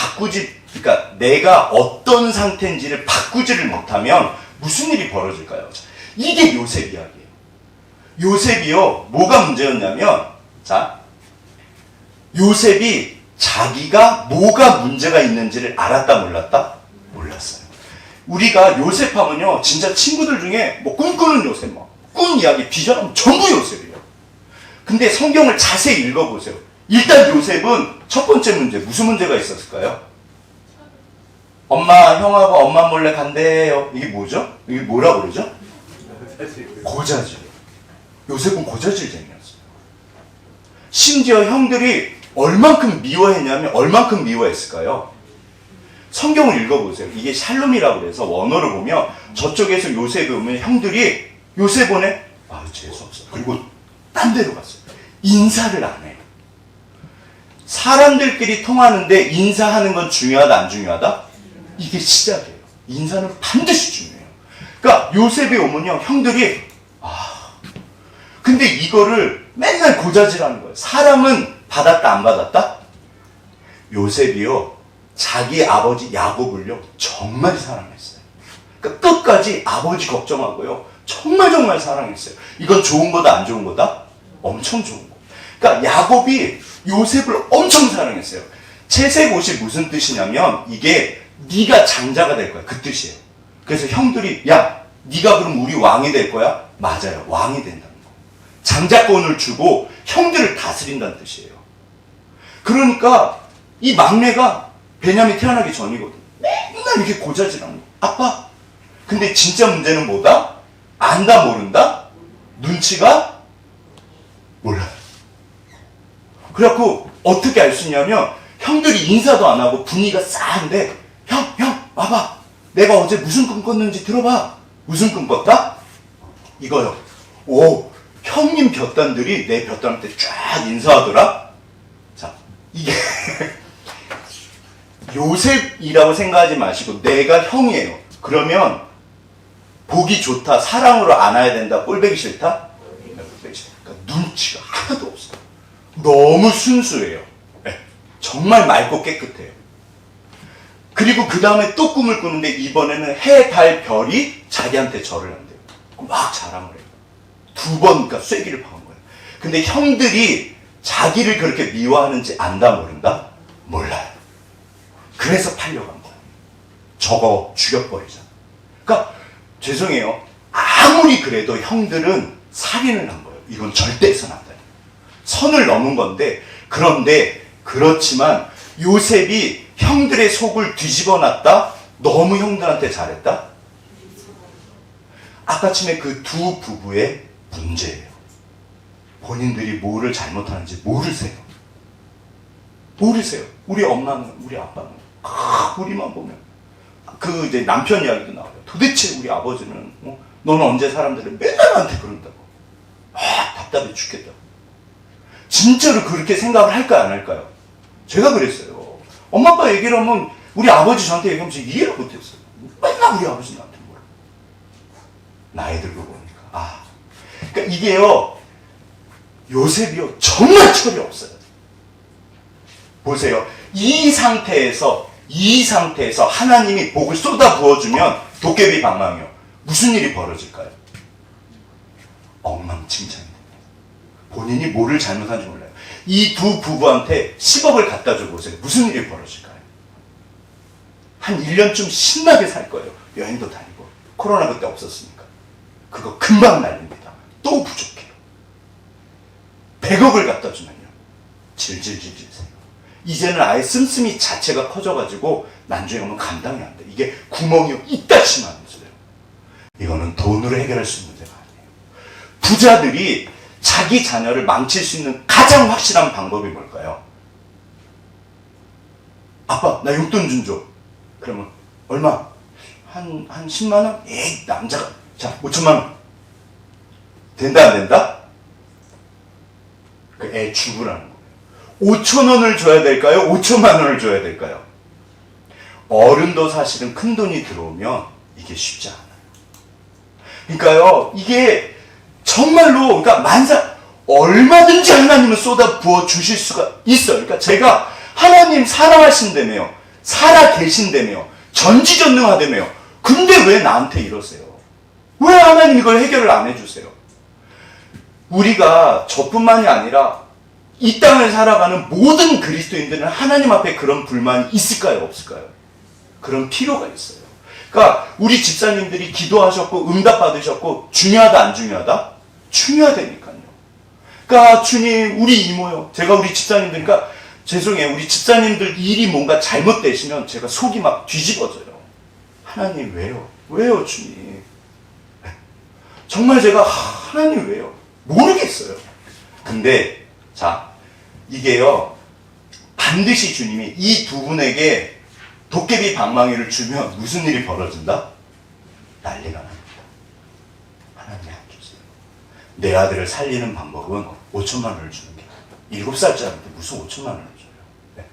그러니까 내가 어떤 상태인지를 바꾸지를 못하면 무슨 일이 벌어질까요? 이게 요셉 이야기예요. 요셉이요, 뭐가 문제였냐면, 자, 요셉이 자기가 뭐가 문제가 있는지를 알았다 몰랐다? 몰랐어요. 우리가 요셉 하면요, 진짜 친구들 중에 뭐 꿈꾸는 요셉, 꿈 이야기, 비전하면 전부 요셉이에요. 근데 성경을 자세히 읽어보세요. 일단 요셉은 첫 번째 문제, 무슨 문제가 있었을까요? 엄마, 형하고 엄마 몰래 간대요. 이게 뭐죠? 이게 뭐라고 그러죠? 고자질. 요셉은 고자질쟁이였어요. 심지어 형들이 얼만큼 미워했냐면 얼만큼 미워했을까요? 성경을 읽어보세요. 이게 샬롬이라고 그래서 원어를 보면 저쪽에서 요셉이 오면 형들이 요셉 오네? 아, 재수없어. 그리고 딴 데로 갔어요. 인사를 안 해요. 사람들끼리 통하는데 인사하는 건 중요하다 안 중요하다? 이게 시작이에요. 인사는 반드시 중요해요. 그러니까 요셉이 오면요, 형들이 근데 이거를 맨날 고자질하는 거예요. 사람은 받았다 안 받았다? 요셉이요, 자기 아버지 야곱을요, 정말 사랑했어요. 그러니까 끝까지 아버지 걱정하고요, 정말 사랑했어요. 이건 좋은 거다, 안 좋은 거다? 엄청 좋은 거. 그러니까 야곱이 요셉을 엄청 사랑했어요. 채색 옷이 무슨 뜻이냐면, 이게 네가 장자가 될 거야, 그 뜻이에요. 그래서 형들이, 야, 네가 그럼 우리 왕이 될 거야? 맞아요, 왕이 된다는 거. 장자권을 주고 형들을 다스린다는 뜻이에요. 그러니까 이 막내가 베냐민 태어나기 전이거든. 맨날 이렇게 고자질하는 거. 아빠. 근데 진짜 문제는 뭐다? 안다 모른다? 눈치가 몰라요. 그래갖고 어떻게 알 수 있냐면 형들이 인사도 안 하고 분위기가 싸한데, 형 와봐. 내가 어제 무슨 꿈 꿨는지 들어봐. 무슨 꿈 꿨다? 이거요. 오, 형님 볕단들이 내 볕단한테 쫙 인사하더라. 자, 이게 요셉이라고 생각하지 마시고 내가 형이에요. 그러면 보기 좋다, 사랑으로 안아야 된다, 꼴배기 싫다? 꼴배기 싫다. 그러니까 눈치가 하나도 없어요. 너무 순수해요. 네. 정말 맑고 깨끗해요. 그리고 그 다음에 또 꿈을 꾸는데 이번에는 해, 달, 별이 자기한테 절을 한대요. 막 자랑을 해요. 두 번, 그러니까 쐐기를 박은 거예요. 근데 형들이 자기를 그렇게 미워하는지 안다 모른다? 몰라요. 그래서 팔려간 거예요. 저거 죽여버리자. 그러니까 죄송해요. 아무리 그래도 형들은 살인을 한 거예요. 이건 절대 해서는 안 돼요. 선을 넘은 건데, 그런데 그렇지만 요셉이 형들의 속을 뒤집어 놨다? 너무 형들한테 잘했다? 아까 전에 그 두 부부의 문제예요. 본인들이 뭐를 잘못하는지 모르세요. 모르세요. 우리 엄마는, 우리 아빠는, 우리만 보면. 그 이제 남편 이야기도 나와요. 도대체 우리 아버지는, 너는 언제 사람들을 맨날 나한테 그런다고. 답답해 죽겠다고. 진짜로 그렇게 생각을 할까요, 안 할까요? 제가 그랬어요. 엄마 아빠 얘기를 하면 우리 아버지 저한테 얘기하면 제가 이해를 못했어요. 맨날 우리 아버지 나한테 뭐라. 나이 들고 보니까. 그러니까 이게요, 요셉이요, 정말 철이 없어요. 보세요. 이 상태에서 하나님이 복을 쏟아 부어주면 도깨비 방망이요. 무슨 일이 벌어질까요? 엉망진창이 됩니다. 본인이 뭐를 잘못한지 몰라요. 이 두 부부한테 10억을 갖다 줘 보세요. 무슨 일이 벌어질까요? 한 1년쯤 신나게 살 거예요. 여행도 다니고. 코로나 그때 없었으니까. 그거 금방 날립니다. 또 부족해요. 100억을 갖다 주면요. 질질질질 새요. 이제는 아예 씀씀이 자체가 커져가지고 나중에 오면 감당이 안 돼. 이게 구멍이 이따시만 있어요. 이거는 돈으로 해결할 수 있는 문제가 아니에요. 부자들이 자기 자녀를 망칠 수 있는 가장 확실한 방법이 뭘까요? 아빠, 나 용돈 좀 줘. 그러면 얼마? 한 10만 원? 에이, 남자가. 자, 5천만 원. 된다, 안 된다? 그 애 죽으라는 거예요. 5천 원을 줘야 될까요? 5천만 원을 줘야 될까요? 어른도 사실은 큰 돈이 들어오면 이게 쉽지 않아요. 그러니까요, 이게 정말로, 그러니까 얼마든지 하나님은 쏟아 부어 주실 수가 있어요. 그러니까 제가 하나님 사랑하신다며요. 살아 계신다며요. 전지전능하다며요. 근데 왜 나한테 이러세요? 왜 하나님 이걸 해결을 안 해주세요? 우리가 저뿐만이 아니라 이 땅을 살아가는 모든 그리스도인들은 하나님 앞에 그런 불만이 있을까요? 없을까요? 그런 필요가 있어요. 그러니까 우리 집사님들이 기도하셨고 응답받으셨고 중요하다 안 중요하다? 중요하다니까요. 그러니까 주님 우리 이모요. 제가 우리 집사님들, 그러니까 죄송해요. 우리 집사님들 일이 뭔가 잘못되시면 제가 속이 막 뒤집어져요. 하나님 왜요? 왜요 주님? 정말 제가 하나님 왜요? 모르겠어요. 근데 자, 이게요, 반드시 주님이 이 두 분에게 도깨비 방망이를 주면 무슨 일이 벌어진다? 난리가 납니다. 하나님이 안 주세요. 내 아들을 살리는 방법은 5천만 원을 주는 게 7살짜리한테 무슨 5천만 원을 줘요. 네.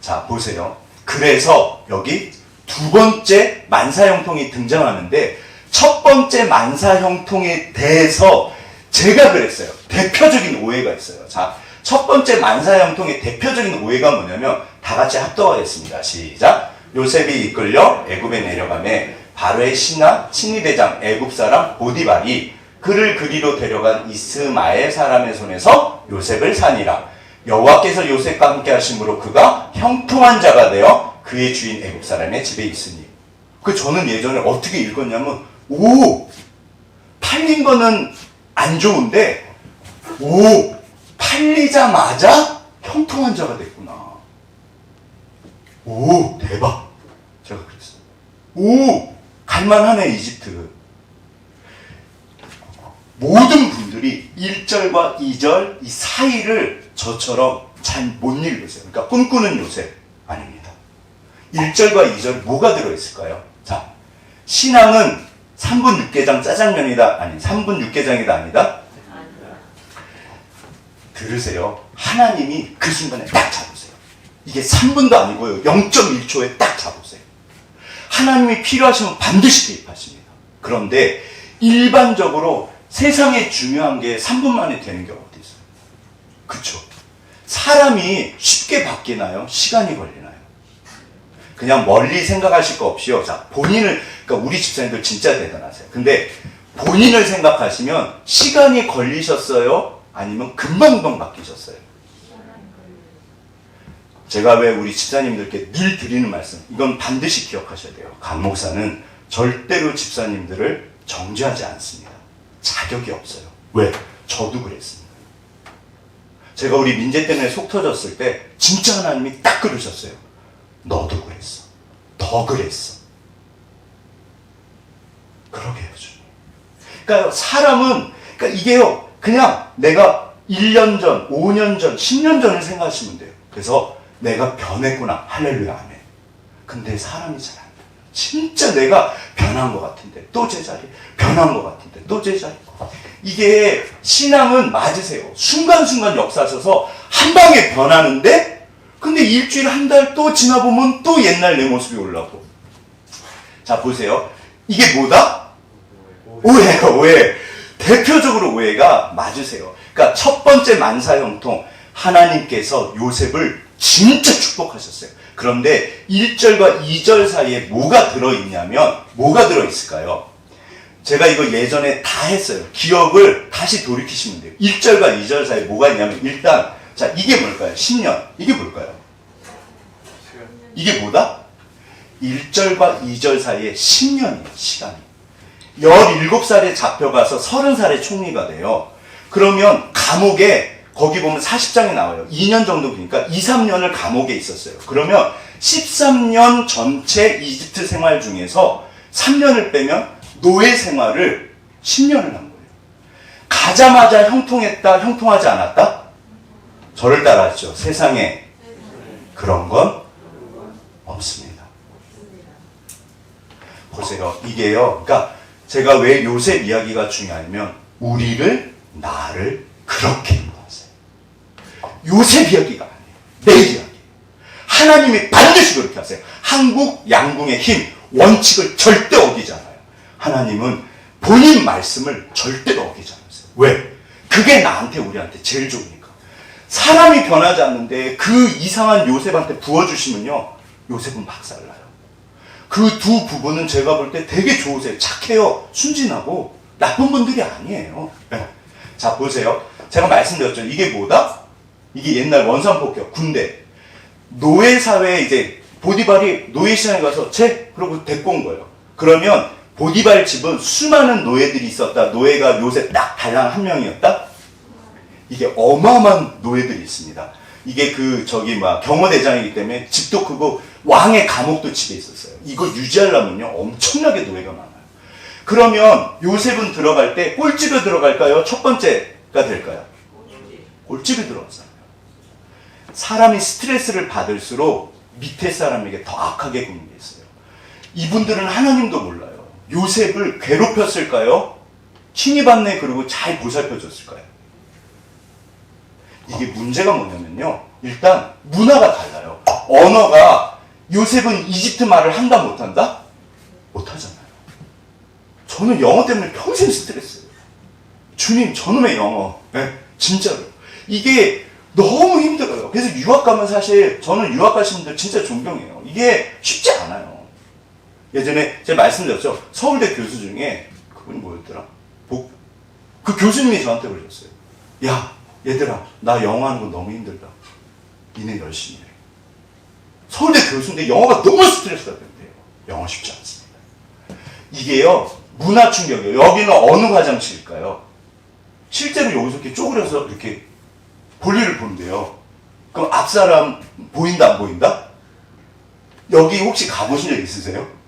자, 보세요. 그래서 여기 두 번째 만사형통이 등장하는데 첫 번째 만사형통에 대해서 제가 그랬어요. 대표적인 오해가 있어요. 자, 첫 번째 만사형통의 대표적인 오해가 뭐냐면 다 같이 합독하겠습니다. 시작. 요셉이 이끌려 애굽에 내려가매 바로의 신하 친위대장 애굽 사람 보디발이 그를 그리로 데려간 이스마엘 사람의 손에서 요셉을 산이라. 여호와께서 요셉과 함께 하심으로 그가 형통한 자가 되어 그의 주인 애굽 사람의 집에 있으니. 저는 예전에 어떻게 읽었냐면 팔린 거는 안 좋은데 팔리자마자 형통한 자가 됐구나. 대박. 제가 그랬어요. 갈만하네 이집트. 모든 분들이 1절과 2절 이 사이를 저처럼 잘 못 읽으세요. 그러니까 꿈꾸는 요셉 아닙니다. 1절과 2절 뭐가 들어있을까요? 자, 신앙은 3분 육개장 짜장면이다 아니 3분 육개장이다 아니다? 들으세요. 하나님이 그 순간에 딱 잡으세요. 이게 3분도 아니고요. 0.1초에 딱 잡으세요. 하나님이 필요하시면 반드시 개입하십니다. 그런데 일반적으로 세상에 중요한 게 3분 만에 되는 게 어디 있어요? 그쵸? 사람이 쉽게 바뀌나요? 시간이 걸리나요? 그냥 멀리 생각하실 거 없이요. 자, 그러니까 우리 집사님들 진짜 대단하세요. 근데 본인을 생각하시면 시간이 걸리셨어요? 아니면 금방 바뀌셨어요? 제가 왜 우리 집사님들께 늘 드리는 말씀, 이건 반드시 기억하셔야 돼요. 강 목사는 절대로 집사님들을 정죄하지 않습니다. 자격이 없어요. 왜? 저도 그랬습니다. 제가 우리 민재 때문에 속 터졌을 때 진짜 하나님이 딱 그러셨어요. 너도 그랬어. 더 그랬어. 그러게요. 그러니까 사람은 이게요. 그냥 내가 1년 전, 5년 전, 10년 전을 생각하시면 돼요. 그래서 내가 변했구나. 할렐루야 아멘. 근데 사람이 잘 안 돼요. 진짜 내가 변한 것 같은데 또 제자리, 변한 것 같은데 또 제자리. 이게 신앙은 맞으세요. 순간순간 역사서서 한 방에 변하는데 근데 일주일 한 달 또 지나보면 또 옛날 내 모습이 올라오고. 자 보세요. 이게 뭐다? 오해예요. 오해. 대표적으로 오해가 맞으세요. 그러니까 첫 번째 만사형통 하나님께서 요셉을 진짜 축복하셨어요. 그런데 1절과 2절 사이에 뭐가 들어있냐면 뭐가 들어있을까요? 제가 이거 예전에 다 했어요. 기억을 다시 돌이키시면 돼요. 1절과 2절 사이에 뭐가 있냐면 일단 자 이게 뭘까요? 10년. 이게 뭘까요? 이게 뭐다? 1절과 2절 사이에 10년이에요. 시간이. 17살에 잡혀가서 30살에 총리가 돼요. 그러면 감옥에 거기 보면 40장이 나와요. 2년 정도 보니까 2, 3년을 감옥에 있었어요. 그러면 13년 전체 이집트 생활 중에서 3년을 빼면 노예 생활을 10년을 한 거예요. 가자마자 형통했다, 형통하지 않았다? 저를 따라하죠. 세상에 그런 건 없습니다. 보세요. 이게요. 그러니까 제가 왜 요셉 이야기가 중요하냐면 나를 그렇게 인도하세요. 요셉 이야기가 아니에요. 내 이야기예요. 하나님이 반드시 그렇게 하세요. 한국 양궁의 힘, 원칙을 절대 어기지 않아요. 하나님은 본인 말씀을 절대로 어기지 않으세요. 왜? 그게 우리한테 제일 좋으니까. 사람이 변하지 않는데 그 이상한 요셉한테 부어주시면요. 요셉은 박살나요. 그 두 부부는 제가 볼 때 되게 좋으세요. 착해요. 순진하고 나쁜 분들이 아니에요. 네. 자 보세요. 제가 말씀드렸죠. 이게 뭐다? 이게 옛날 원산폭격 군대. 노예사회에 이제 보디발이 노예시장에 가서 그러고 데리고 온 거예요. 그러면 보디발 집은 수많은 노예들이 있었다. 노예가 요셉 딱 달랑 한 명이었다. 이게 어마어마한 노예들이 있습니다. 이게 경호대장이기 때문에 집도 크고 왕의 감옥도 집에 있었어요. 이거 유지하려면요 엄청나게 노예가 많아요. 그러면 요셉은 들어갈 때 꼴집에 들어갈까요? 첫 번째가 될까요? 꼴집에 들어갔어요. 사람이 스트레스를 받을수록 밑에 사람에게 더 악하게 구는 게 있어요. 이분들은 하나님도 몰라요. 요셉을 괴롭혔을까요? 칭의받네 그리고 잘 보살펴줬을까요? 이게 문제가 뭐냐면요. 일단 문화가 달라요. 언어가 요셉은 이집트 말을 한다 못한다? 못하잖아요. 저는 영어 때문에 평생 스트레스예요. 주님 저놈의 영어. 네, 진짜로. 이게 너무 힘들어요. 그래서 유학 가면 사실 저는 유학 가시는 분들 진짜 존경해요. 이게 쉽지 않아요. 예전에 제가 말씀드렸죠. 서울대 교수 중에 그분이 뭐였더라? 그 교수님이 저한테 그러셨어요. 야, 얘들아, 나 영어 하는 거 너무 힘들다. 니네 열심히 해. 서울대 교수인데 영어가 너무 스트레스가 된대요. 영어 쉽지 않습니다. 이게요, 문화 충격이에요. 여기는 어느 화장실일까요? 실제로 여기서 이렇게 쪼그려서 이렇게 볼일을 본대요. 그럼 앞사람 보인다, 안 보인다? 여기 혹시 가보신 적 있으세요?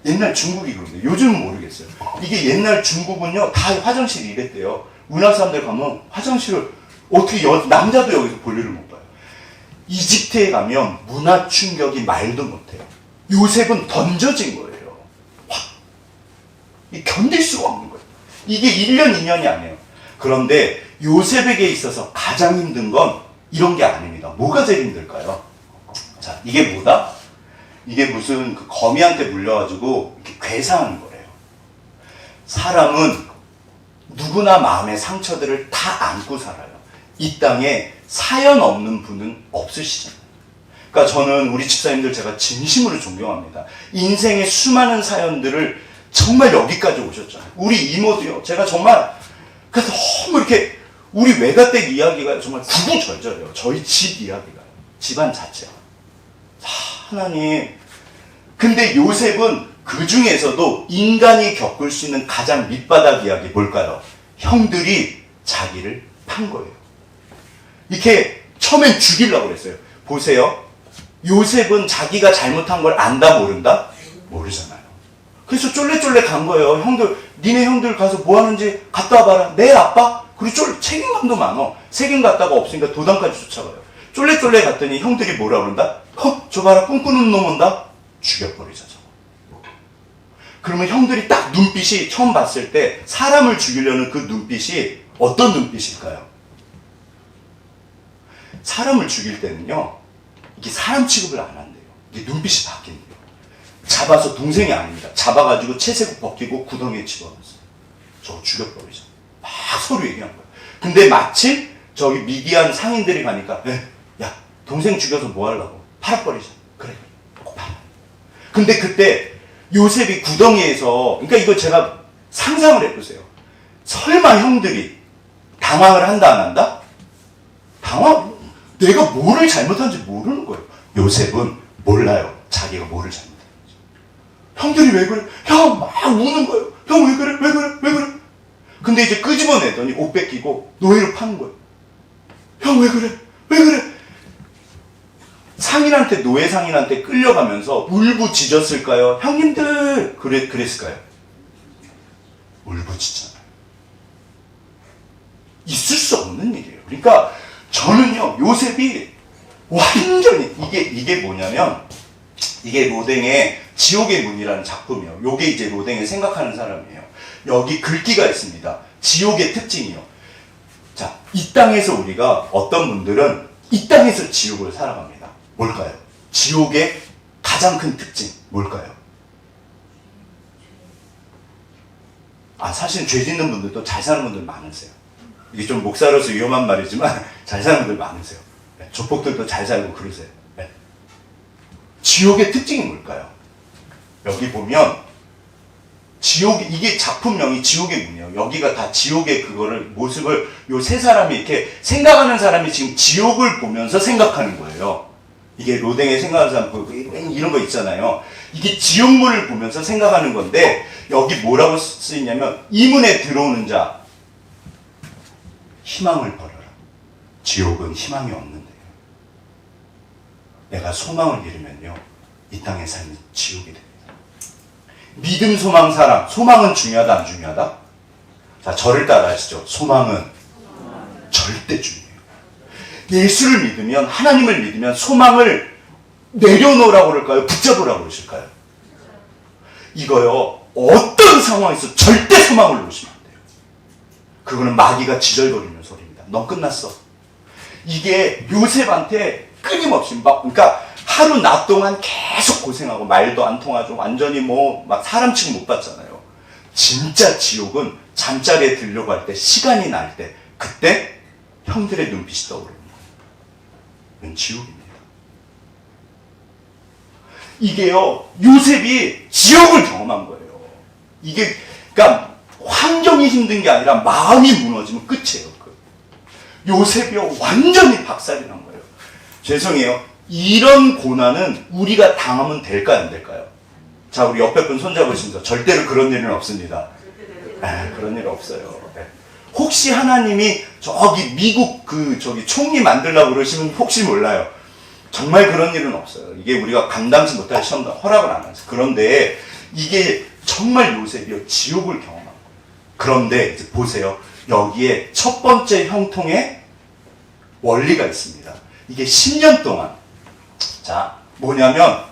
옛날 중국이 그런데 요즘은 모르겠어요. 이게 옛날 중국은요, 다 화장실이 이랬대요. 우리나라 사람들 가면 화장실을 어떻게 남자도 여기서 볼일을 못 봐요. 이집트에 가면 문화 충격이 말도 못해요. 요셉은 던져진 거예요. 확. 견딜 수가 없는 거예요. 이게 1년, 2년이 아니에요. 그런데 요셉에게 있어서 가장 힘든 건 이런 게 아닙니다. 뭐가 제일 힘들까요? 자, 이게 뭐다? 이게 무슨 그 거미한테 물려가지고 이렇게 괴사하는 거래요. 사람은 누구나 마음의 상처들을 다 안고 살아요. 이 땅에 사연 없는 분은 없으시잖아요. 그러니까 저는 우리 집사님들 제가 진심으로 존경합니다. 인생의 수많은 사연들을 정말 여기까지 오셨잖아요. 우리 이모도요. 제가 정말 그래서 너무 이렇게 우리 외가댁 이야기가 정말 구구절절해요. 저희 집 이야기가요. 집안 자체가. 하나님. 근데 요셉은 그 중에서도 인간이 겪을 수 있는 가장 밑바닥 이야기 뭘까요? 형들이 자기를 판 거예요. 이렇게 처음엔 죽이려고 그랬어요. 보세요. 요셉은 자기가 잘못한 걸 안다 모른다? 모르잖아요. 그래서 쫄래쫄래 간 거예요. 형들, 니네 형들 가서 뭐 하는지 갔다 와봐라. 내 아빠? 그리고 책임감도 많어. 책임 갔다가 없으니까 도당까지 쫓아가요. 쫄래쫄래 갔더니 형들이 뭐라 그런다? 저 봐라, 꿈꾸는 놈 온다? 죽여버리자, 저거. 그러면 형들이 딱 눈빛이 처음 봤을 때 사람을 죽이려는 그 눈빛이 어떤 눈빛일까요? 사람을 죽일 때는요, 이게 사람 취급을 안 한대요. 이게 눈빛이 바뀐대요. 잡아서 동생이 아닙니다. 잡아가지고 채색 벗기고 구덩이에 집어넣었어요. 저거 죽여버리자. 막 서로 얘기한 거예요. 근데 마침 저기 미디안 상인들이 가니까, 야, 동생 죽여서 뭐 하려고? 팔아버리자. 그래. 팔아. 근데 그때 요셉이 구덩이에서, 그러니까 이거 제가 상상을 해보세요. 설마 형들이 당황을 한다, 안 한다? 내가 뭐를 잘못한지 모르는 거예요. 요셉은 몰라요. 자기가 뭐를 잘못했는지. 형들이 왜 그래? 형 막 우는 거예요. 형 왜 그래? 왜 그래? 왜 그래? 근데 이제 끄집어내더니 옷 뺏기고 노예로 파는 거예요. 형 왜 그래? 왜 그래? 상인한테, 노예 상인한테 끌려가면서 울부짖었을까요? 형님들! 그랬을까요? 울부짖잖아요. 있을 수 없는 일이에요. 그러니까 저는요, 요셉이 완전히, 이게 뭐냐면, 이게 로댕의 지옥의 문이라는 작품이에요. 요게 이제 로댕이 생각하는 사람이에요. 여기 글귀가 있습니다. 지옥의 특징이요. 자, 이 땅에서 우리가 어떤 분들은 이 땅에서 지옥을 살아갑니다. 뭘까요? 지옥의 가장 큰 특징, 뭘까요? 사실 죄 짓는 분들도 잘 사는 분들 많으세요. 이게 좀 목사로서 위험한 말이지만 잘 사는 분들 많으세요. 네, 조폭들도 잘 살고 그러세요. 네. 지옥의 특징이 뭘까요? 여기 보면 이게 작품명이 지옥의 문이에요. 여기가 다 지옥의 그거를 모습을 요 세 사람이 이렇게 생각하는 사람이 지금 지옥을 보면서 생각하는 거예요. 이게 로댕의 생각하는 사람 이런 거 있잖아요. 이게 지옥문을 보면서 생각하는 건데 여기 뭐라고 쓰이냐면 이 문에 들어오는 자 희망을 버려라. 지옥은 희망이 없는데요. 내가 소망을 잃으면요, 이 땅의 삶이 지옥이 됩니다. 믿음, 소망, 사랑. 소망은 중요하다, 안 중요하다? 자, 저를 따라 하시죠. 소망은 절대 중요해요. 예수를 믿으면, 하나님을 믿으면 소망을 내려놓으라고 그럴까요? 붙잡으라고 그러실까요? 이거요, 어떤 상황에서 절대 소망을 놓으시면 안 돼요. 그거는 마귀가 지절거리는 소리입니다. 넌 끝났어. 이게 요셉한테 끊임없이 그러니까 하루 낮 동안 계속 고생하고 말도 안 통하죠. 완전히 막 사람 취급 못 받잖아요. 진짜 지옥은 잠자리에 들려고 할 때, 시간이 날 때, 그때 형들의 눈빛이 떠오르는 거예요. 이건 지옥입니다. 이게요, 요셉이 지옥을 경험한 거예요. 이게, 그러니까 환경이 힘든 게 아니라 마음이 무너지면 끝이에요. 요셉이요, 완전히 박살이 난 거예요. 죄송해요. 이런 고난은 우리가 당하면 될까요, 안 될까요? 자, 우리 옆에 분 손잡으시면서 절대로 그런 일은 없습니다. 그런 일 없어요. 혹시 하나님이 저기 미국 총리 만들려고 그러시면 혹시 몰라요. 정말 그런 일은 없어요. 이게 우리가 감당치 못할 시험도 허락을 안 하죠. 그런데 이게 정말 요셉이요, 지옥을 경험한 거예요. 그런데 이제 보세요. 여기에 첫 번째 형통의 원리가 있습니다. 이게 10년 동안. 자, 뭐냐면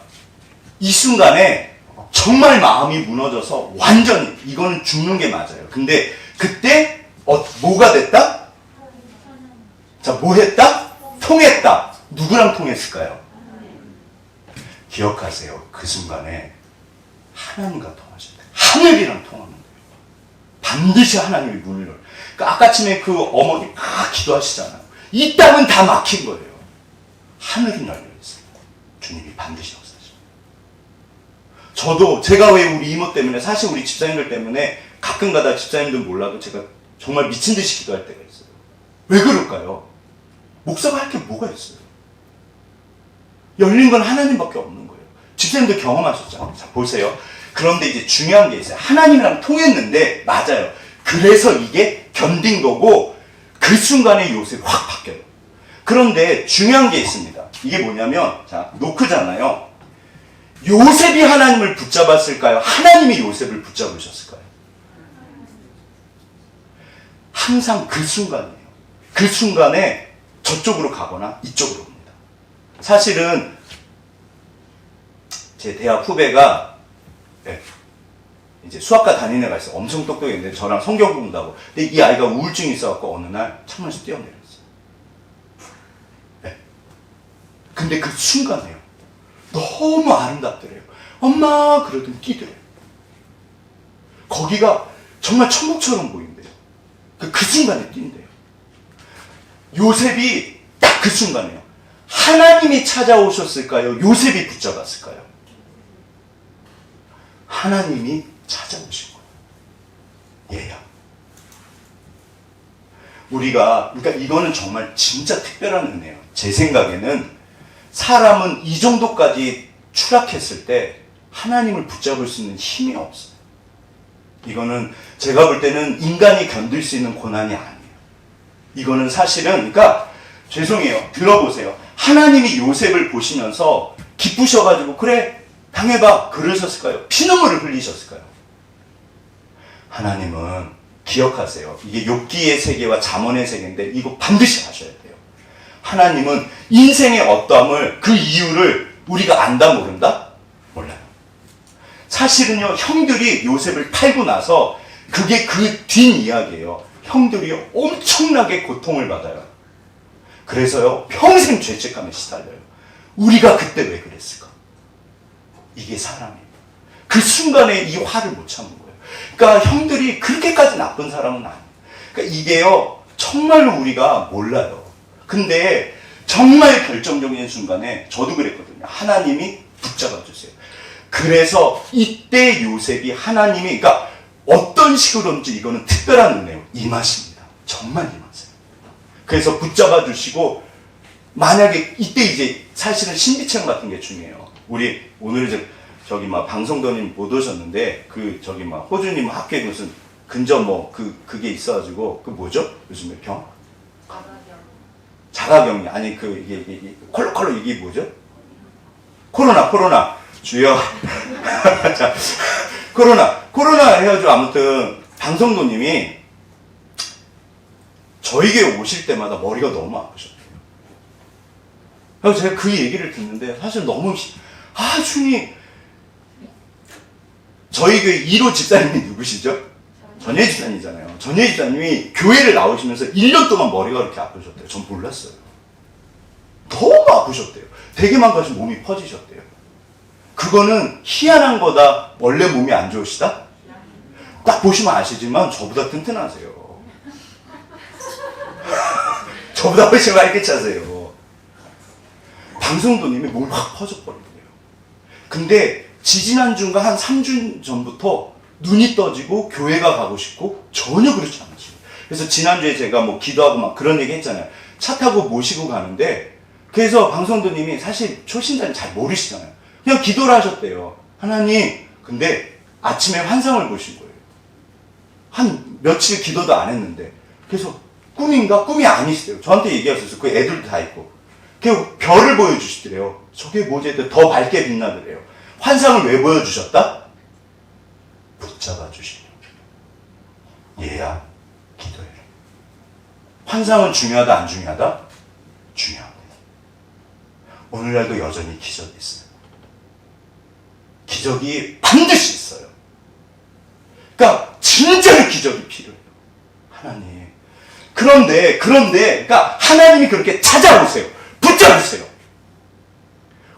이 순간에 정말 마음이 무너져서 완전히 이거는 죽는 게 맞아요. 근데 그때 뭐가 됐다? 자, 뭐 했다? 통했다. 누구랑 통했을까요? 기억하세요. 그 순간에 하나님과 통하셨다. 하늘이랑 통하는 거예요. 반드시 하나님이 문을 열어요. 그러니까 아까쯤에 그 어머니 막 기도하시잖아요. 이 땅은 다 막힌 거예요. 하늘은 열려있어요. 주님이 반드시 역사하십니다. 저도 제가 왜 우리 이모 때문에, 사실 우리 집사님들 때문에 가끔가다 집사님들 몰라도 제가 정말 미친 듯이 기도할 때가 있어요. 왜 그럴까요? 목사가 할 게 뭐가 있어요? 열린 건 하나님밖에 없는 거예요. 집사님들 경험하셨잖아요. 자, 보세요. 그런데 이제 중요한 게 있어요. 하나님이랑 통했는데, 맞아요. 그래서 이게 견딘 거고, 그 순간에 요셉이 확 바뀌어요. 그런데 중요한 게 있습니다. 이게 뭐냐면, 자, 노크잖아요. 요셉이 하나님을 붙잡았을까요? 하나님이 요셉을 붙잡으셨을까요? 항상 그 순간이에요. 그 순간에 저쪽으로 가거나 이쪽으로 옵니다. 사실은 제 대학 후배가 이제 수학과 다니는 애가 있어요. 엄청 똑똑했는데 저랑 성경 본다고. 근데 이 아이가 우울증이 있어갖고 어느 날 창문에서 뛰어내렸어요. 근데 그 순간에요. 너무 아름답더래요. 엄마 그러더니 뛰더래요. 거기가 정말 천국처럼 보인대요. 그 순간에 뛴대요. 요셉이 딱 그 순간에요. 하나님이 찾아오셨을까요? 요셉이 붙잡았을까요? 하나님이 찾아오신 거예요. 얘야. 우리가, 그러니까 이거는 정말 진짜 특별한 은혜예요. 제 생각에는 사람은 이 정도까지 추락했을 때 하나님을 붙잡을 수 있는 힘이 없어요. 이거는 제가 볼 때는 인간이 견딜 수 있는 고난이 아니에요. 이거는 사실은, 그러니까 죄송해요. 들어보세요. 하나님이 요셉을 보시면서 기쁘셔가지고 그래 당해봐 그러셨을까요? 피눈물을 흘리셨을까요? 하나님은 기억하세요. 이게 욥기의 세계와 잠언의 세계인데 이거 반드시 아셔야 돼요. 하나님은 인생의 어떠함을, 그 이유를 우리가 안다 모른다? 몰라요. 사실은요, 형들이 요셉을 팔고 나서 그게 그 뒷이야기예요. 형들이요, 엄청나게 고통을 받아요. 그래서요, 평생 죄책감에 시달려요. 우리가 그때 왜 그랬을까? 이게 사람이에요. 그 순간에 이 화를 못 참은 거예요. 그러니까 형들이 그렇게까지 나쁜 사람은 아니에요. 그러니까 이게요, 정말로 우리가 몰라요. 근데 정말 결정적인 순간에 저도 그랬거든요. 하나님이 붙잡아 주세요. 그래서 이때 요셉이 하나님이, 그러니까 어떤 식으로든지 이거는 특별한 은혜요. 임하십니다. 정말 임하세요. 그래서 붙잡아 주시고, 만약에 이때 이제 사실은 신비체험 같은 게 중요해요. 우리 오늘 이제 저기 막 방송도님 못 오셨는데 저기 막 호주님 학교에 무슨 근접 그게 있어가지고 그 뭐죠? 요즘에 병? 자가격리. 아니 이게 콜로 이게 뭐죠? 코로나 주여. 자, 코로나 해가지고 아무튼 방송도님이 저에게 오실 때마다 머리가 너무 아프셨대요. 그래서 제가 그 얘기를 듣는데 사실 너무 주님, 저희 교회 1호 집사님이 누구시죠? 전예 집사님이잖아요. 전예 집사님이 교회를 나오시면서 1년 동안 머리가 그렇게 아프셨대요. 전 몰랐어요. 너무 아프셨대요. 되게만 가지고 몸이 퍼지셨대요. 그거는 희한한 거다. 원래 몸이 안 좋으시다? 딱 보시면 아시지만 저보다 튼튼하세요. 저보다 훨씬 많이 괜찮으세요. 방송도님이 몸이 확 퍼져버린 거예요. 근데 지지난주인가 한 3주 전부터 눈이 떠지고 교회가 가고 싶고 전혀 그렇지 않으시고. 그래서 지난주에 제가 뭐 기도하고 막 그런 얘기 했잖아요. 차 타고 모시고 가는데 그래서 방송도님이 사실 초신자는 잘 모르시잖아요. 그냥 기도를 하셨대요. 하나님, 근데 아침에 환상을 보신 거예요. 한 며칠 기도도 안 했는데. 그래서 꿈인가? 꿈이 아니시대요. 저한테 얘기하셨어요. 그 애들도 다 있고. 그 별을 보여주시더래요. 저게 뭐지? 더 밝게 빛나더래요. 환상을 왜 보여주셨다? 붙잡아 주시려. 얘야, 기도해라. 환상은 중요하다, 안 중요하다? 중요합니다. 오늘날도 여전히 기적이 있어요. 기적이 반드시 있어요. 그러니까 진짜로 기적이 필요해요. 하나님. 그런데 그러니까 하나님이 그렇게 찾아오세요. 붙잡으세요.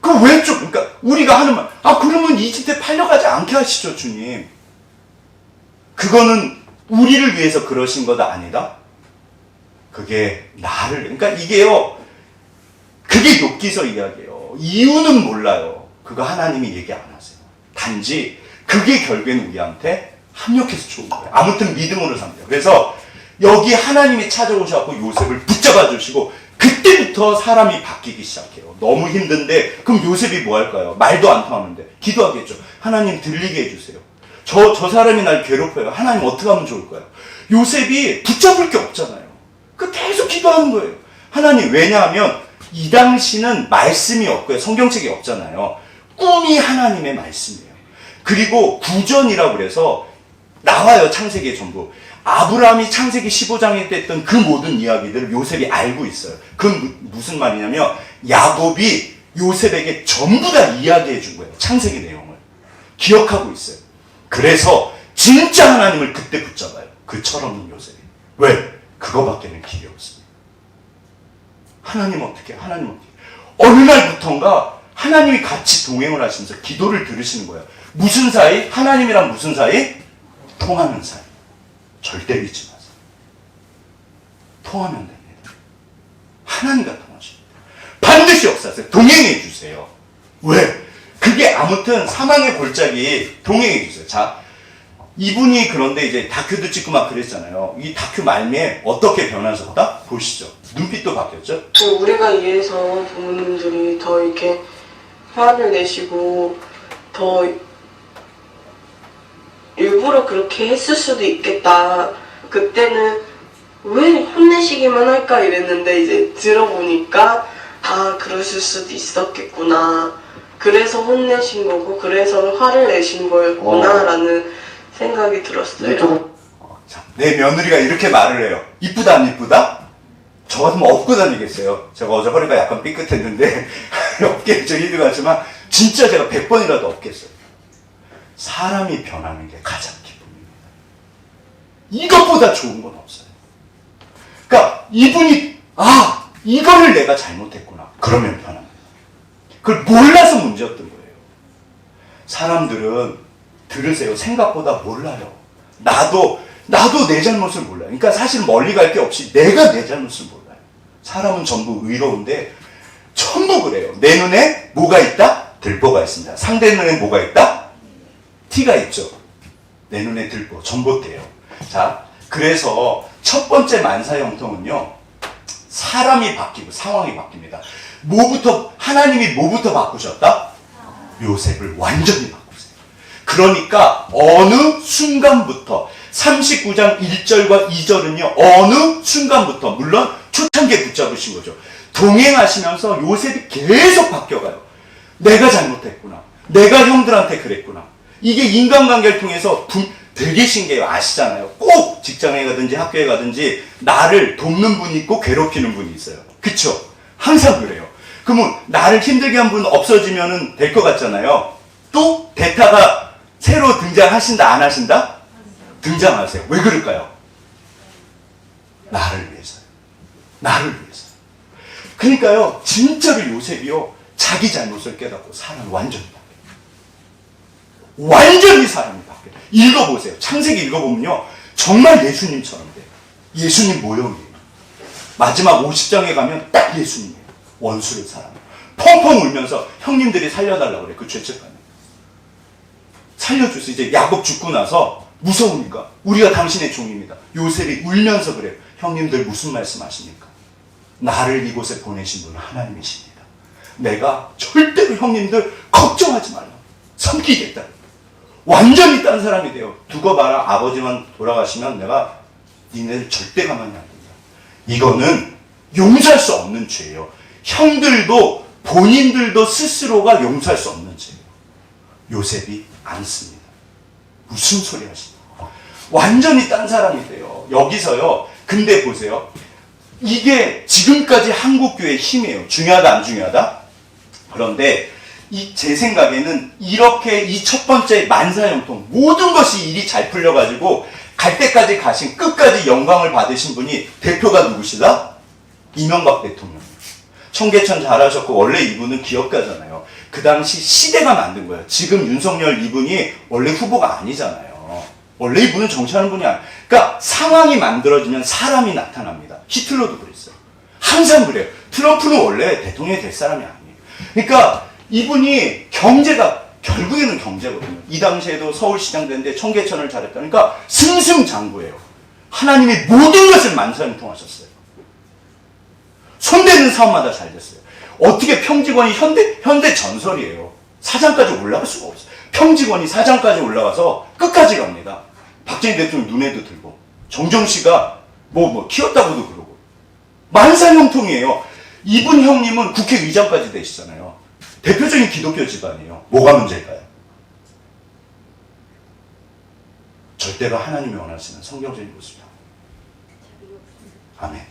그 왜 좀, 그러니까 우리가 하는 말, 그러면 이집트에 팔려가지 않게 하시죠, 주님. 그거는 우리를 위해서 그러신 거다 아니다? 그게 나를, 그러니까 이게요, 그게 욥기서 이야기예요. 이유는 몰라요. 그거 하나님이 얘기 안 하세요. 단지 그게 결국에는 우리한테 합력해서 좋은 거예요. 아무튼 믿음으로 삽니다. 그래서 여기 하나님이 찾아오셔서 요셉을 붙잡아 주시고 그때부터 사람이 바뀌기 시작해요. 너무 힘든데 그럼 요셉이 뭐 할까요? 말도 안 통하는데 기도하겠죠. 하나님 들리게 해주세요. 저 사람이 날 괴롭혀요. 하나님 어떻게 하면 좋을까요? 요셉이 붙잡을 게 없잖아요. 그 계속 기도하는 거예요. 하나님, 왜냐하면 이 당시는 말씀이 없고요. 성경책이 없잖아요. 꿈이 하나님의 말씀이에요. 그리고 구전이라고 그래서 나와요. 창세기에 전부. 아브라함이 창세기 15장에 됐던 그 모든 이야기들을 요셉이 알고 있어요. 그건 무슨 말이냐면 야곱이 요셉에게 전부 다 이야기해 준 거예요. 창세기 내용을. 기억하고 있어요. 그래서 진짜 하나님을 그때 붙잡아요. 그 철없는 요셉이. 왜? 그거밖에는 길이 없습니다. 하나님 어떻게? 어느 날부턴가 하나님이 같이 동행을 하시면서 기도를 들으시는 거예요. 무슨 사이? 하나님이랑 무슨 사이? 통하는 사이. 절대 믿지 마세요. 통하면 됩니다. 하나님과 통하십니다. 반드시 역사하세요. 동행해 주세요. 왜? 그게 아무튼 사망의 골짜기 동행해 주세요. 자, 이분이 그런데 이제 다큐도 찍고 막 그랬잖아요. 이 다큐 말미에 어떻게 변하셨다? 보시죠. 눈빛도 바뀌었죠? 우리가 이해해서 부모님들이 더 이렇게 화를 내시고 더 일부러 그렇게 했을 수도 있겠다. 그때는 왜 혼내시기만 할까 이랬는데 이제 들어보니까 그러실 수도 있었겠구나. 그래서 혼내신 거고 그래서 화를 내신 거였구나 라는 생각이 들었어요. 자, 내 며느리가 이렇게 말을 해요. 이쁘다 안 이쁘다? 저 같으면 업고 다니겠어요. 제가 어제 허리가 약간 삐끗했는데 없겠죠. 이도 같지만 진짜 제가 100번이라도 없겠어요. 사람이 변하는 게 가장 기쁨입니다. 이것보다 좋은 건 없어요. 그러니까 이분이 이거를 내가 잘못했구나. 그러면 변합니다. 그걸 몰라서 문제였던 거예요. 사람들은 들으세요. 생각보다 몰라요. 나도 내 잘못을 몰라요. 그러니까 사실 멀리 갈 게 없이 내가 내 잘못을 몰라요. 사람은 전부 의로운데 전부 그래요. 내 눈에 뭐가 있다? 들보가 있습니다. 상대 눈에 뭐가 있다? 티가 있죠. 내 눈에 들보, 전봇대예요. 자, 그래서 첫 번째 만사 형통은요. 사람이 바뀌고 상황이 바뀝니다. 하나님이 뭐부터 바꾸셨다? 요셉을 완전히 바꾸세요. 그러니까 어느 순간부터 39장 1절과 2절은요. 어느 순간부터 물론 초창기에 붙잡으신 거죠. 동행하시면서 요셉이 계속 바뀌어가요. 내가 잘못했구나. 내가 형들한테 그랬구나. 이게 인간관계를 통해서 되게 신기해요. 아시잖아요. 꼭 직장에 가든지 학교에 가든지 나를 돕는 분이 있고 괴롭히는 분이 있어요. 그쵸? 항상 그래요. 그러면 나를 힘들게 한 분 없어지면 될 것 같잖아요. 또 대타가 새로 등장하신다 안 하신다? 등장하세요. 왜 그럴까요? 나를 위해서요. 나를 위해서요. 그러니까요. 진짜로 요셉이요. 자기 잘못을 깨닫고 사람이 완전히 바뀌어요. 완전히 사람이 바뀌어요. 읽어보세요. 창세기 읽어보면요. 정말 예수님처럼 돼요. 예수님 모형이에요. 마지막 50장에 가면 딱 예수님이에요. 원수를 사랑해요. 펑펑 울면서 형님들이 살려달라고 그래. 그 죄책감에. 살려주세요. 이제 야곱 죽고 나서 무서우니까 우리가 당신의 종입니다. 요셉이 울면서 그래요. 형님들 무슨 말씀하십니까? 나를 이곳에 보내신 분은 하나님이십니다. 내가 절대로 형님들 걱정하지 말라. 섬기겠다. 완전히 딴 사람이 돼요. 두고 봐라. 아버지만 돌아가시면 내가 니네를 절대 가만히 안 둔다. 이거는 용서할 수 없는 죄예요. 형들도 본인들도 스스로가 용서할 수 없는 죄예요. 요셉이 안 씁니다. 무슨 소리 하시냐. 완전히 딴 사람이 돼요. 여기서요. 근데 보세요. 이게 지금까지 한국교회의 힘이에요. 중요하다 안 중요하다? 그런데 제 생각에는 이렇게 이 첫 번째 만사형통 모든 것이 일이 잘 풀려가지고 갈 때까지 가신 끝까지 영광을 받으신 분이 대표가 누구시다? 이명박 대통령. 청계천 잘하셨고 원래 이분은 기업가잖아요. 그 당시 시대가 만든 거예요. 지금 윤석열 이분이 원래 후보가 아니잖아요. 원래 이분은 정치하는 분이 아니에요. 그러니까 상황이 만들어지면 사람이 나타납니다. 히틀러도 그랬어요. 항상 그래요. 트럼프는 원래 대통령이 될 사람이 아니에요. 그러니까 이분이 경제가 결국에는 경제거든요. 이 당시에도 서울시장 됐는데 청계천을 잘했다. 그러니까 승승장구예요. 하나님이 모든 것을 만사형통하셨어요. 손대는 사업마다 잘 됐어요. 어떻게 평직원이 현대 전설이에요. 사장까지 올라갈 수가 없어요. 평직원이 사장까지 올라가서 끝까지 갑니다. 박정희 대통령 눈에도 들고 정정씨가 키웠다고도 그러고 만사형통이에요. 이분 형님은 국회의장까지 되시잖아요. 대표적인 기독교 집안이에요. 뭐가 문제일까요? 절대로 하나님이 원하시는 성경적인 모습이다. 아멘.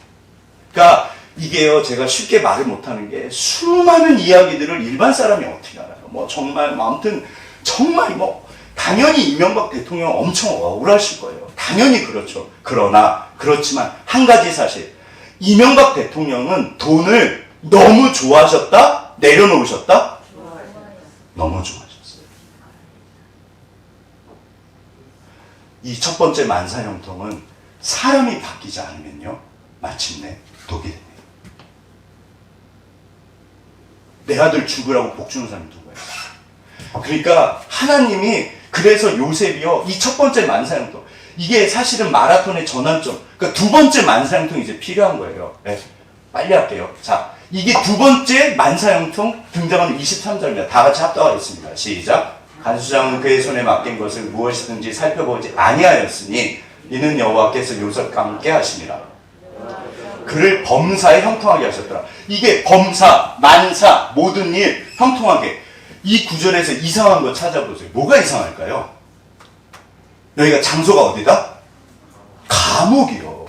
그러니까 이게요, 제가 쉽게 말을 못하는 게 수많은 이야기들을 일반 사람이 어떻게 알아요? 아무튼 정말 당연히 이명박 대통령 엄청 억울하실 거예요. 당연히 그렇죠. 그렇지만 한 가지 사실, 이명박 대통령은 돈을 너무 좋아하셨다? 내려놓으셨다? 너무 좋아하셨어요. 이 첫 번째 만사형통은 사람이 바뀌지 않으면요, 마침내 독이 됩니다. 내 아들 죽으라고 복 주는 사람이 누구예요? 그러니까 하나님이 그래서 요셉이요, 이 첫 번째 만사형통, 이게 사실은 마라톤의 전환점, 그러니까 두 번째 만사형통이 이제 필요한 거예요. 네, 빨리 할게요. 자, 이게 두 번째 만사형통 등장하는 23절입니다. 다 같이 합독하겠습니다. 시작. 간수장은 그의 손에 맡긴 것을 무엇이든지 살펴보지 아니하였으니 이는 여호와께서 요셉과 함께 하심이라. 그를 범사에 형통하게 하셨더라. 이게 범사, 만사, 모든 일 형통하게. 이 구절에서 이상한 거 찾아보세요. 뭐가 이상할까요? 여기가 장소가 어디다? 감옥이요.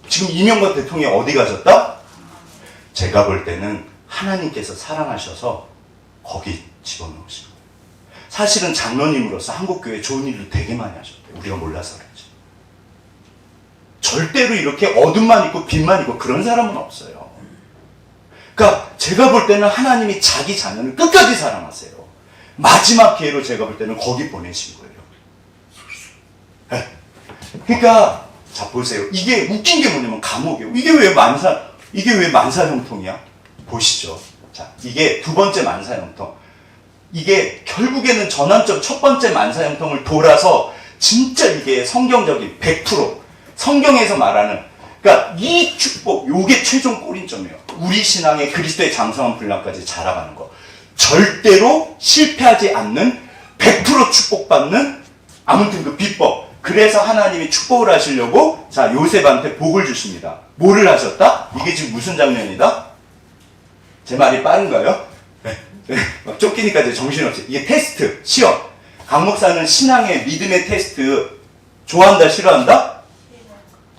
지금 이명박 대통령이 어디 가셨다? 제가 볼 때는 하나님께서 사랑하셔서 거기 집어넣으신 거예요. 사실은 장로님으로서 한국교회 좋은 일도 되게 많이 하셨대요. 우리가 몰라서 그렇지. 절대로 이렇게 어둠만 있고 빛만 있고 그런 사람은 없어요. 그러니까 제가 볼 때는 하나님이 자기 자녀를 끝까지 사랑하세요. 마지막 기회로 제가 볼 때는 거기 보내신 거예요. 네. 그러니까 자 보세요. 이게 웃긴 게 뭐냐면 감옥이에요. 이게 왜 만사형통이야? 보시죠. 자, 이게 두 번째 만사형통. 이게 결국에는 전환점 첫 번째 만사형통을 돌아서 진짜 이게 성경적인 100% 성경에서 말하는, 그러니까 이 축복, 요게 최종 꼬린점이에요. 우리 신앙의 그리스도의 장성한 분량까지 자라가는 거. 절대로 실패하지 않는 100% 축복받는 아무튼 그 비법. 그래서 하나님이 축복을 하시려고 자 요셉한테 복을 주십니다. 뭐를 하셨다? 이게 지금 무슨 장면이다? 제 말이 빠른가요? 네. 막 쫓기니까 이제 정신없이. 이게 테스트, 시험. 강 목사는 신앙의 믿음의 테스트 좋아한다, 싫어한다?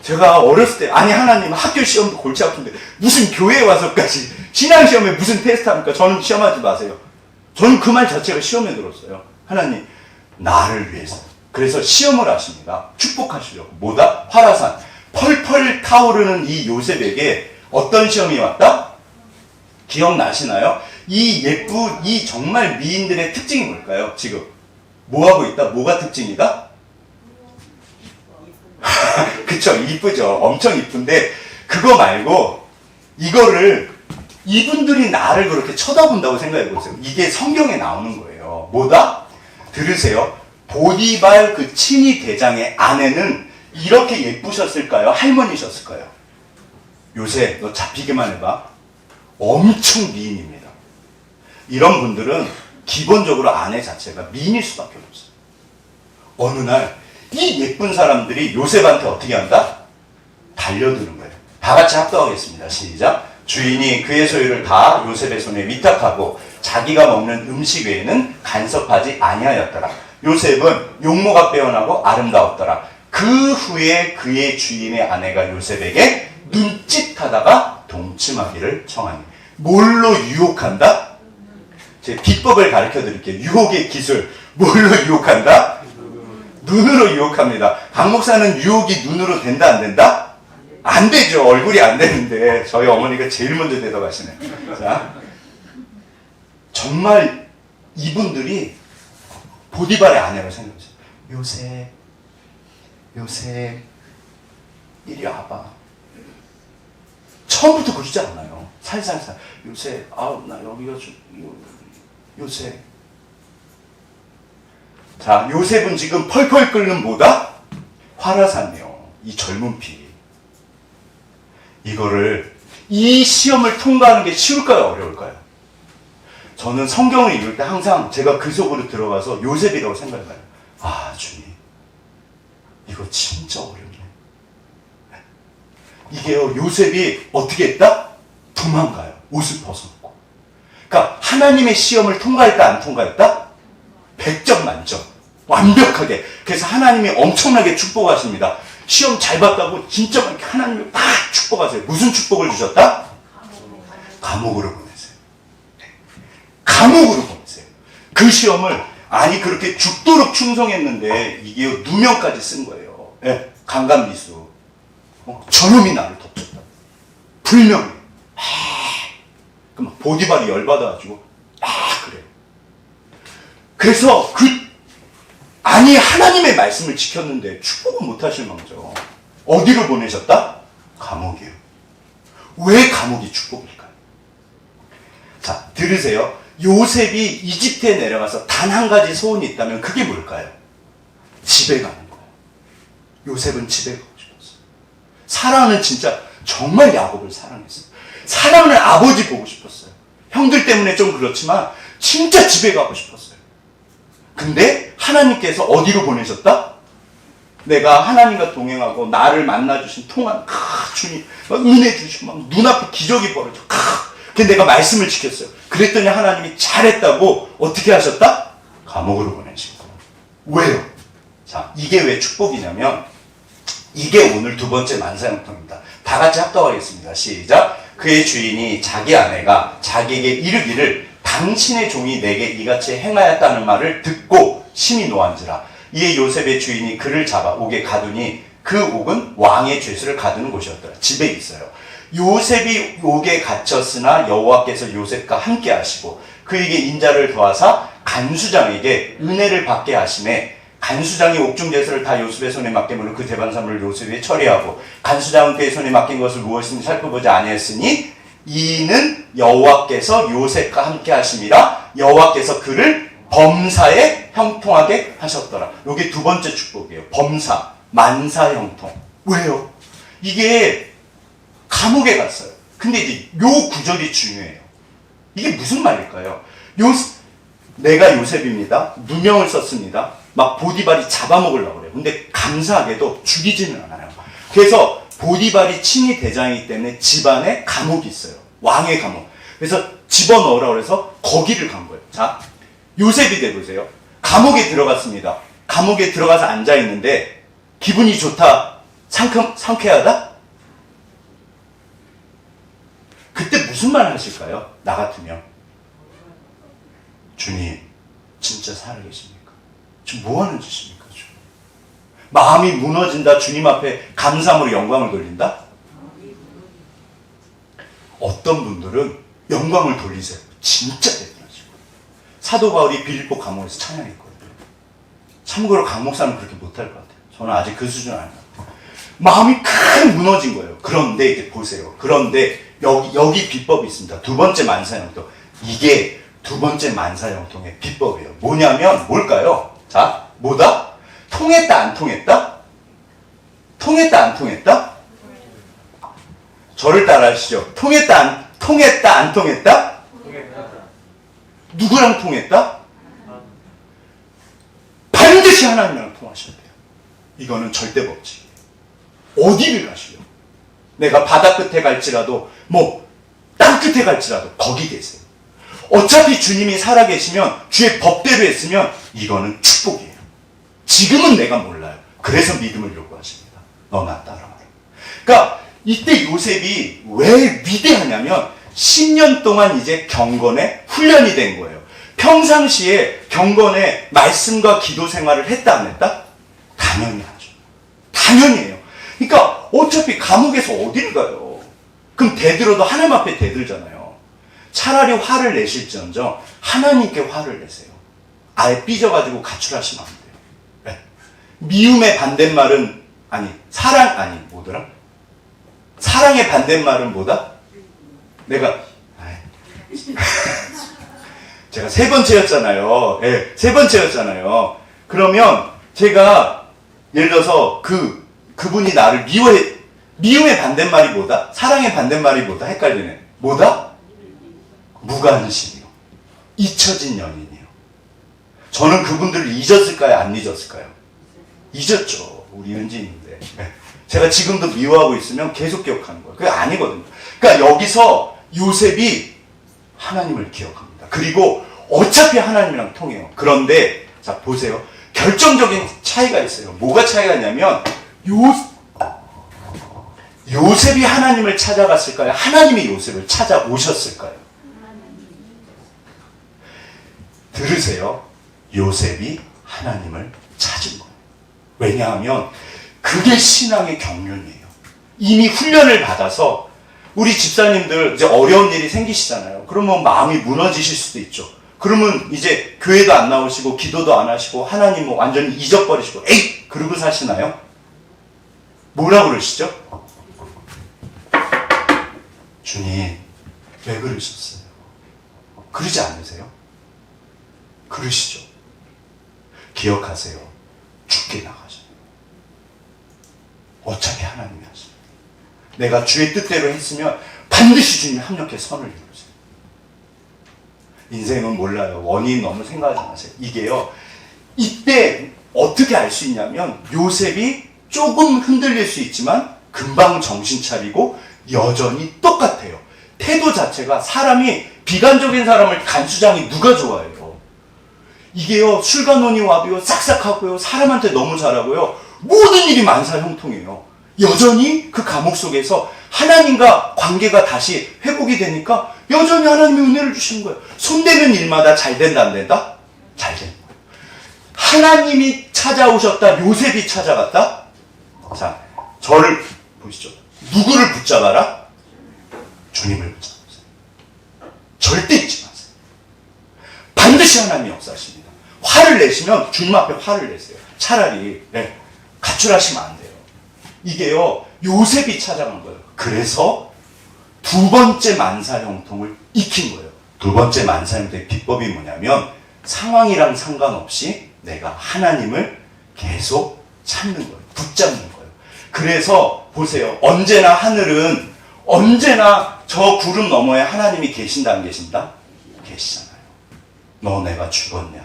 제가 어렸을 때 아니 하나님 학교 시험도 골치 아픈데 무슨 교회에 와서까지 신앙 시험에 무슨 테스트 합니까? 저는 시험하지 마세요. 저는 그 말 자체가 시험에 들었어요. 하나님 나를 위해서. 그래서 시험을 하십니다. 축복하시려고. 뭐다? 화라산. 펄펄 타오르는 이 요셉에게 어떤 시험이 왔다? 기억나시나요? 이 정말 미인들의 특징이 뭘까요? 지금 뭐하고 있다? 뭐가 특징이다? 그쵸, 이쁘죠. 엄청 이쁜데 그거 말고 이거를 이분들이 나를 그렇게 쳐다본다고 생각해 보세요. 이게 성경에 나오는 거예요. 뭐다? 들으세요. 보디발 그 친위 대장의 아내는 이렇게 예쁘셨을까요? 할머니셨을까요? 요새 너 잡히기만 해봐. 엄청 미인입니다. 이런 분들은 기본적으로 아내 자체가 미인일 수밖에 없어요. 어느 날 이 예쁜 사람들이 요셉한테 어떻게 한다? 달려드는 거예요. 다 같이 합동하겠습니다. 시작. 주인이 그의 소유를 다 요셉의 손에 위탁하고 자기가 먹는 음식 외에는 간섭하지 아니하였더라. 요셉은 용모가 빼어나고 아름다웠더라. 그 후에 그의 주인의 아내가 요셉에게 눈짓하다가 동침하기를 청하니. 뭘로 유혹한다? 제 비법을 가르쳐 드릴게요. 유혹의 기술. 뭘로 유혹한다? 눈으로 유혹합니다. 강 목사는 유혹이 눈으로 된다 안 된다? 안 되죠. 얼굴이 안 되는데 저희 어머니가 제일 먼저 대답하시네. 자, 정말 이분들이 보디발의 아내로 생각해요. 요새 이리 와봐. 처음부터 그러지 않아요. 살살살. 요새 나 여기가 좀 요새. 자, 요셉은 지금 펄펄 끓는 뭐다? 화라산이요. 이 젊은 피. 이 시험을 통과하는 게 쉬울까요? 어려울까요? 저는 성경을 읽을 때 항상 제가 그 속으로 들어가서 요셉이라고 생각해요. 아, 주님. 이거 진짜 어렵네. 이게요, 요셉이 어떻게 했다? 도망가요. 옷을 벗어놓고. 그러니까 하나님의 시험을 통과했다, 안 통과했다? 100점 만점. 완벽하게. 그래서 하나님이 엄청나게 축복하십니다. 시험 잘 봤다고 진짜 하나님이 막 축복하세요. 무슨 축복을 주셨다? 감옥으로 보내세요. 감옥으로 보내세요. 그 시험을 그렇게 죽도록 충성했는데 이게 누명까지 쓴 거예요. 네, 강간미수. 저놈이 나를 덮쳤다. 불명예. 그럼 보디발이 열받아가지고 그래요. 그래서 하나님의 말씀을 지켰는데 축복은 못하실 망정 어디로 보내셨다? 감옥이요. 왜 감옥이 축복일까요? 자, 들으세요. 요셉이 이집트에 내려가서 단 한 가지 소원이 있다면 그게 뭘까요? 집에 가는 거예요. 요셉은 집에 가고 싶었어요. 사랑은 진짜 정말 야곱을 사랑했어요. 사랑하는 아버지 보고 싶었어요. 형들 때문에 좀 그렇지만 진짜 집에 가고 싶었어요. 근데 하나님께서 어디로 보내셨다? 내가 하나님과 동행하고 나를 만나주신 통한 주님 막 은혜 주시고 막 눈앞에 기적이 벌어져. 근데 내가 말씀을 지켰어요. 그랬더니 하나님이 잘했다고 어떻게 하셨다? 감옥으로 보내신 거예요. 왜요? 자, 이게 왜 축복이냐면 이게 오늘 두 번째 만사형통입니다. 다 같이 합독하겠습니다. 시작. 그의 주인이 자기 아내가 자기에게 이르기를 당신의 종이 내게 이같이 행하였다는 말을 듣고 심히 노한지라. 이에 요셉의 주인이 그를 잡아 옥에 가두니 그 옥은 왕의 죄수를 가두는 곳이었더라. 집에 있어요. 요셉이 옥에 갇혔으나 여호와께서 요셉과 함께 하시고 그에게 인자를 더하사 간수장에게 은혜를 받게 하심에 간수장이 옥중제사를 다 요셉의 손에 맡기므로 그 대반사물을 요셉에 처리하고 간수장은 그의 손에 맡긴 것을 무엇인지 살펴보지 아니했으니 이는 여호와께서 요셉과 함께 하심이라. 여호와께서 그를 범사에 형통하게 하셨더라. 이게 두 번째 축복이에요. 범사, 만사 형통. 왜요? 이게 감옥에 갔어요. 근데 이제 요 구절이 중요해요. 이게 무슨 말일까요? 내가 요셉입니다. 누명을 썼습니다. 막 보디발이 잡아먹으려고 그래요. 근데 감사하게도 죽이지는 않아요. 그래서 보디발이 친위 대장이기 때문에 집안에 감옥이 있어요. 왕의 감옥. 그래서 집어넣으라고 해서 거기를 간 거예요. 자, 요셉이 돼보세요. 감옥에 들어갔습니다. 감옥에 들어가서 앉아있는데 기분이 좋다? 상쾌하다? 그때 무슨 말 하실까요? 나 같으면 주님 진짜 살아계십니까? 지금 뭐하는 짓입니까? 주님? 마음이 무너진다. 주님 앞에 감사함으로 영광을 돌린다? 어떤 분들은 영광을 돌리세요. 진짜 대단하시고. 사도 바울이 빌립보 감옥에서 찬양했거든요. 참고로 강 목사는 그렇게 못할 것 같아요. 저는 아직 그 수준 아니에요. 마음이 크게 무너진 거예요. 그런데 이제 보세요. 그런데 여기 비법이 있습니다. 두 번째 만사형통. 이게 두 번째 만사형통의 비법이에요. 뭐냐면 뭘까요? 자, 뭐다? 통했다 안 통했다? 통했다 안 통했다? 저를 따라 하시죠. 통했다 안 통했다? 누구랑 통했다? 반드시 하나님이랑 통하셔야 돼요. 이거는 절대 법칙이에요. 어디를 가시려? 내가 바다 끝에 갈지라도 땅 끝에 갈지라도 거기 계세요. 어차피 주님이 살아계시면 주의 법대로 했으면 이거는 축복이에요. 지금은 내가 몰라요. 그래서 믿음을 요구하십니다. 너 나 따라와라. 그러니까 이때 요셉이 왜 위대하냐면 10년 동안 이제 경건에 훈련이 된 거예요. 평상시에 경건에 말씀과 기도 생활을 했다 안 했다? 당연히 하죠. 당연히 해요. 그러니까 어차피 감옥에서 어딜 가요? 그럼 대들어도 하나님 앞에 대들잖아요. 차라리 화를 내실지언정 하나님께 화를 내세요. 아예 삐져가지고 가출하시면 안 돼요. 네. 미움의 반대말은 뭐더라? 사랑의 반대말은 뭐다? 제가 세 번째였잖아요. 네, 세 번째였잖아요. 그러면 제가 예를 들어서 그분이 나를 미움의 반대말이 뭐다? 사랑의 반대말이 뭐다? 헷갈리네. 뭐다? 무관심이요. 잊혀진 연인이요. 저는 그분들을 잊었을까요? 안 잊었을까요? 잊었죠. 우리 은진인데. 네. 제가 지금도 미워하고 있으면 계속 기억하는 거예요. 그게 아니거든요. 그러니까 여기서 요셉이 하나님을 기억합니다. 그리고 어차피 하나님이랑 통해요. 그런데 자 보세요. 결정적인 차이가 있어요. 뭐가 차이가 있냐면 요셉이 하나님을 찾아갔을까요? 하나님이 요셉을 찾아오셨을까요? 들으세요. 요셉이 하나님을 찾은 거예요. 왜냐하면 그게 신앙의 경륜이에요. 이미 훈련을 받아서 우리 집사님들 이제 어려운 일이 생기시잖아요. 그러면 마음이 무너지실 수도 있죠. 그러면 이제 교회도 안 나오시고 기도도 안 하시고 하나님 완전히 잊어버리시고 에이! 그러고 사시나요? 뭐라 그러시죠? 주님 왜 그러셨어요? 그러지 않으세요? 그러시죠. 기억하세요. 죽게 나가죠. 어차피 하나님이 하십니다. 내가 주의 뜻대로 했으면 반드시 주님이 합력해 선을 이루세요. 인생은 몰라요. 원인 너무 생각하지 마세요. 이게요. 이때 어떻게 알 수 있냐면 요셉이 조금 흔들릴 수 있지만 금방 정신 차리고 여전히 똑같아요. 태도 자체가 사람이 비관적인 사람을 간수장이 누가 좋아해요? 이게요. 술관원이 와도요. 싹싹하고요. 사람한테 너무 잘하고요. 모든 일이 만사형통이에요. 여전히 그 감옥 속에서 하나님과 관계가 다시 회복이 되니까 여전히 하나님의 은혜를 주시는 거예요. 손대는 일마다 잘 된다 안 된다? 잘 된다. 하나님이 찾아오셨다. 요셉이 찾아갔다. 자, 저를 보시죠. 누구를 붙잡아라? 주님을 붙잡으세요. 절대 잊지 마세요. 반드시 하나님이 역사하십니다. 화를 내시면 주님 앞에 화를 내세요. 차라리 가출하시면 안 돼요. 이게요. 요셉이 찾아간 거예요. 그래서 두 번째 만사형통을 익힌 거예요. 두 번째 만사형통의 비법이 뭐냐면 상황이랑 상관없이 내가 하나님을 계속 찾는 거예요. 붙잡는 거예요. 그래서 보세요. 언제나 하늘은 언제나 저 구름 너머에 하나님이 계신다 안 계신다? 계시잖아요. 너 내가 죽었냐?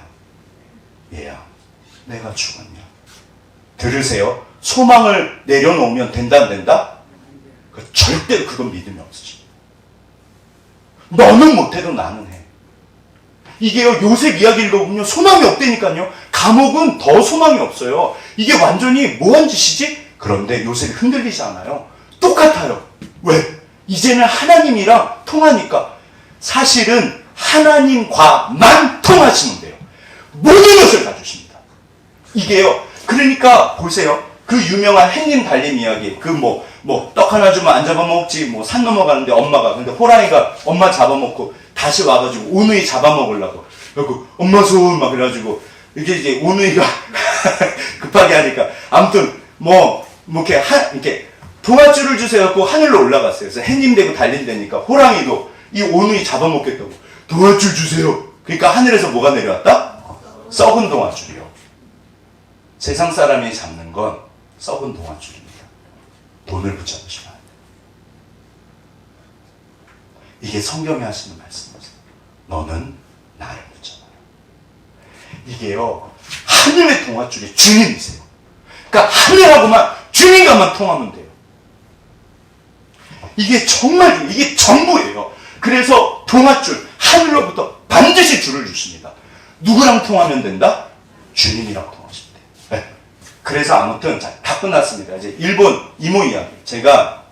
얘야 내가 죽었냐? 들으세요. 소망을 내려놓으면 된다 안 된다? 절대로 그건 믿음이 없으십니다. 너는 못해도 나는 해. 이게요. 요셉 이야기를 보면 소망이 없다니까요. 감옥은 더 소망이 없어요. 이게 완전히 뭐한 짓이지? 그런데 요셉이 흔들리지 않아요. 똑같아요. 왜? 이제는 하나님이랑 통하니까. 사실은 하나님과만 통하시면 돼요. 모든 것을 다 주십니다. 이게요. 그러니까 보세요. 그 유명한 햇님 달림 이야기. 떡 하나 주면 안 잡아먹지. 산 넘어가는데 엄마가. 근데 호랑이가 엄마 잡아먹고 다시 와가지고 오누이 잡아먹으려고. 그래갖고 엄마 손 막 그래가지고 이게 오누이가 급하게 하니까. 아무튼 이렇게 동아줄을 주세요 갖고 하늘로 올라갔어요. 그래서 햇님 되고 달린다니까 호랑이도 이 오누이 잡아먹겠다고 동아줄 주세요. 그러니까 하늘에서 뭐가 내려왔다? 썩은 동아줄이요. 세상 사람이 잡는 건 썩은 동아줄입니다. 돈을 붙잡으시면 안 돼요. 이게 성경이 하시는 말씀이세요. 너는 나를 붙잡아라. 이게요, 하늘의 동아줄이 주님이세요. 그러니까 하늘하고만 주님과만 통하면 돼요. 이게 정말 이게 전부예요. 그래서 동아줄 하늘로부터 반드시 줄을 주십니다. 누구랑 통하면 된다? 주님이랑 통하시면 돼요. 네. 그래서 아무튼 다 끝났습니다. 이제 일본 이모 이야기. 제가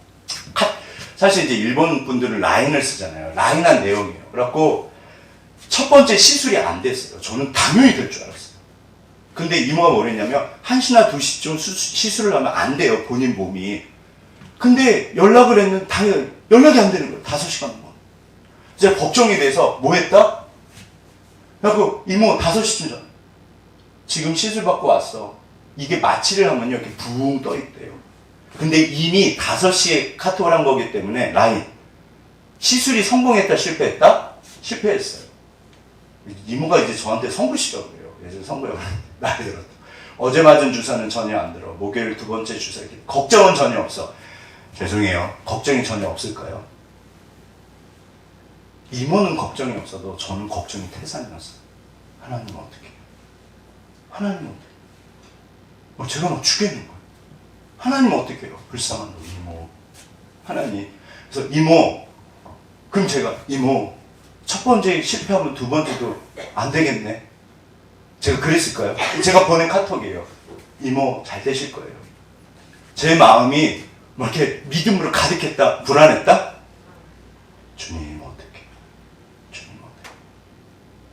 사실 이제 일본 분들은 라인을 쓰잖아요. 라인한 내용이에요. 그래갖고 첫 번째 시술이 안 됐어요. 저는 당연히 될 줄 알았어요. 근데 이모가 뭐랬냐면 1시나 2시쯤 시술을 하면 안 돼요. 본인 몸이. 근데 연락을 했는데 당연히 연락이 안 되는 거예요. 5시간 동안. 이제 걱정이 돼서 뭐 했다? 그래갖고 이모 5시쯤 전에 지금 시술 받고 왔어. 이게 마취를 하면요 이렇게 붕 떠 있대요. 근데 이미 5시에 카톡을 한 거기 때문에 라인 시술이 성공했다 실패했다? 실패했어요. 이모가 이제 저한테 성부시라고 그래요. 예전에 성부라고 나이 들었다. 어제 맞은 주사는 전혀 안 들어. 목요일 2번째 주사 걱정은 전혀 없어. 죄송해요. 걱정이 전혀 없을까요? 이모는 걱정이 없어도 저는 걱정이 태산이었어요. 하나님은 어떻게 해요? 하나님은 어떻게 해요? 제가 막 죽겠는 거예요. 하나님은 어떻게 해요? 불쌍한 너 이모. 하나님. 그래서 이모, 그럼 제가 이모 첫 번째 실패하면 2번째도 안 되겠네. 제가 그랬을까요? 제가 보낸 카톡이에요. 이모 잘 되실 거예요. 제 마음이 뭐 이렇게 믿음으로 가득했다, 불안했다? 주님 어떻게? 주님 어떻게?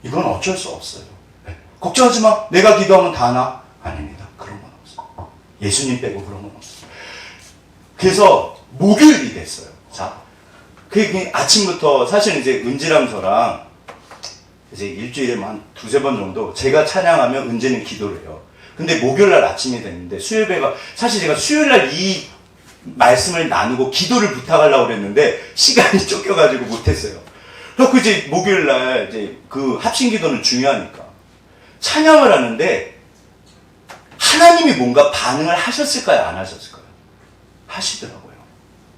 이건 어쩔 수 없어요. 네. 걱정하지 마. 내가 기도하면 다 나. 아닙니다. 그런 건 없어요. 예수님 빼고 그런 건 없어요. 그래서 목요일이 됐어요. 자, 그 아침부터 사실 이제 은지람서랑 이제 일주일에 한 2-3번 정도 제가 찬양하면 은지는 기도를 해요. 근데 목요일날 아침이 됐는데 수요일배가 사실 제가 수요일날 이 말씀을 나누고 기도를 부탁하려고 그랬는데 시간이 쫓겨가지고 못했어요. 그래서 이제 목요일날 이제 그 합심 기도는 중요하니까 찬양을 하는데 하나님이 뭔가 반응을 하셨을까요? 안 하셨을까요? 하시더라고요.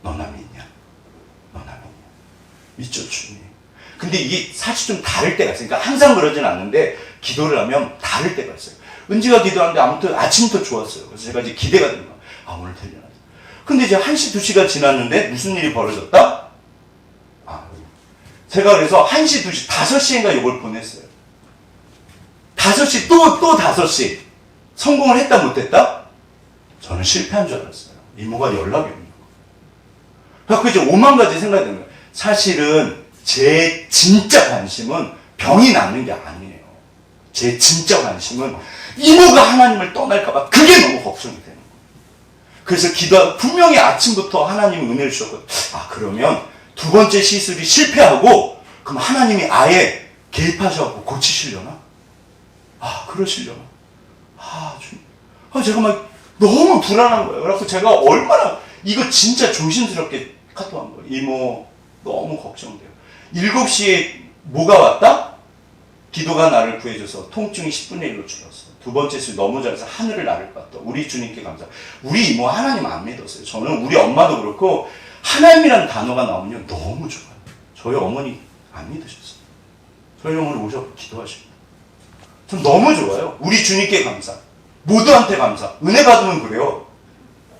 너나 믿냐? 너나 믿냐? 믿죠, 주님. 근데 이게 사실 좀 다를 때가 있어요. 그러니까 항상 그러진 않는데 기도를 하면 다를 때가 있어요. 은지가 기도하는데 아무튼 아침부터 좋았어요. 그래서 제가 이제 기대가 되는 거예요. 아, 오늘 되려나. 근데 이제 1시, 2시가 지났는데 무슨 일이 벌어졌다? 제가 그래서 1시, 2시, 5시인가 이걸 보냈어요. 5시, 또 5시. 성공을 했다, 못했다? 저는 실패한 줄 알았어요. 이모가 연락이 없는 거예요. 그래서 이제 5만 가지 생각이 드는 거예요. 사실은 제 진짜 관심은 병이 낫는 게 아니에요. 제 진짜 관심은 이모가 하나님을 떠날까봐 그게 너무 걱정이 돼요. 그래서 기도하고 분명히 아침부터 하나님이 은혜를 주셨거든요. 아, 그러면 2번째 시술이 실패하고 그럼 하나님이 아예 개입하셔서 고치시려나? 아, 그러시려나? 제가 막 너무 불안한 거예요. 그래서 제가 얼마나 이거 진짜 조심스럽게 카톡한 거예요. 이모 너무 걱정돼요. 7시에 뭐가 왔다? 기도가 나를 구해줘서 통증이 10분의 1로 줄었어. 2번째 수 너무 잘해서 하늘을 나를 봤다. 우리 주님께 감사. 우리 이모 하나님 안 믿었어요. 저는 우리 엄마도 그렇고 하나님이라는 단어가 나오면 너무 좋아요. 저희 어머니 안 믿으셨어요. 저희 어머니 오셔서 기도하십니다. 전 너무 좋아요. 우리 주님께 감사. 모두한테 감사. 은혜 받으면 그래요.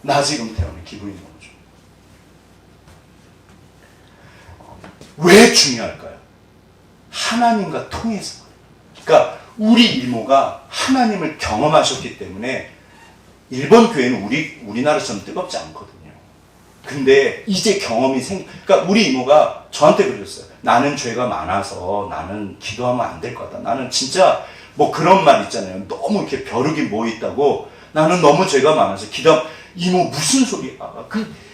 나 지금 태어나 기분이 너무 좋아요. 왜 중요할까요? 하나님과 통해서. 그러니까 우리 이모가 하나님을 경험하셨기 때문에 일본 교회는 우리나라처럼 뜨겁지 않거든요. 근데 이제 경험이 그러니까 우리 이모가 저한테 그러셨어요. 나는 죄가 많아서 나는 기도하면 안 될 것 같다. 나는 진짜 뭐 그런 말 있잖아요. 너무 이렇게 벼룩이 모여있다고. 나는 너무 죄가 많아서 이모 무슨 소리야.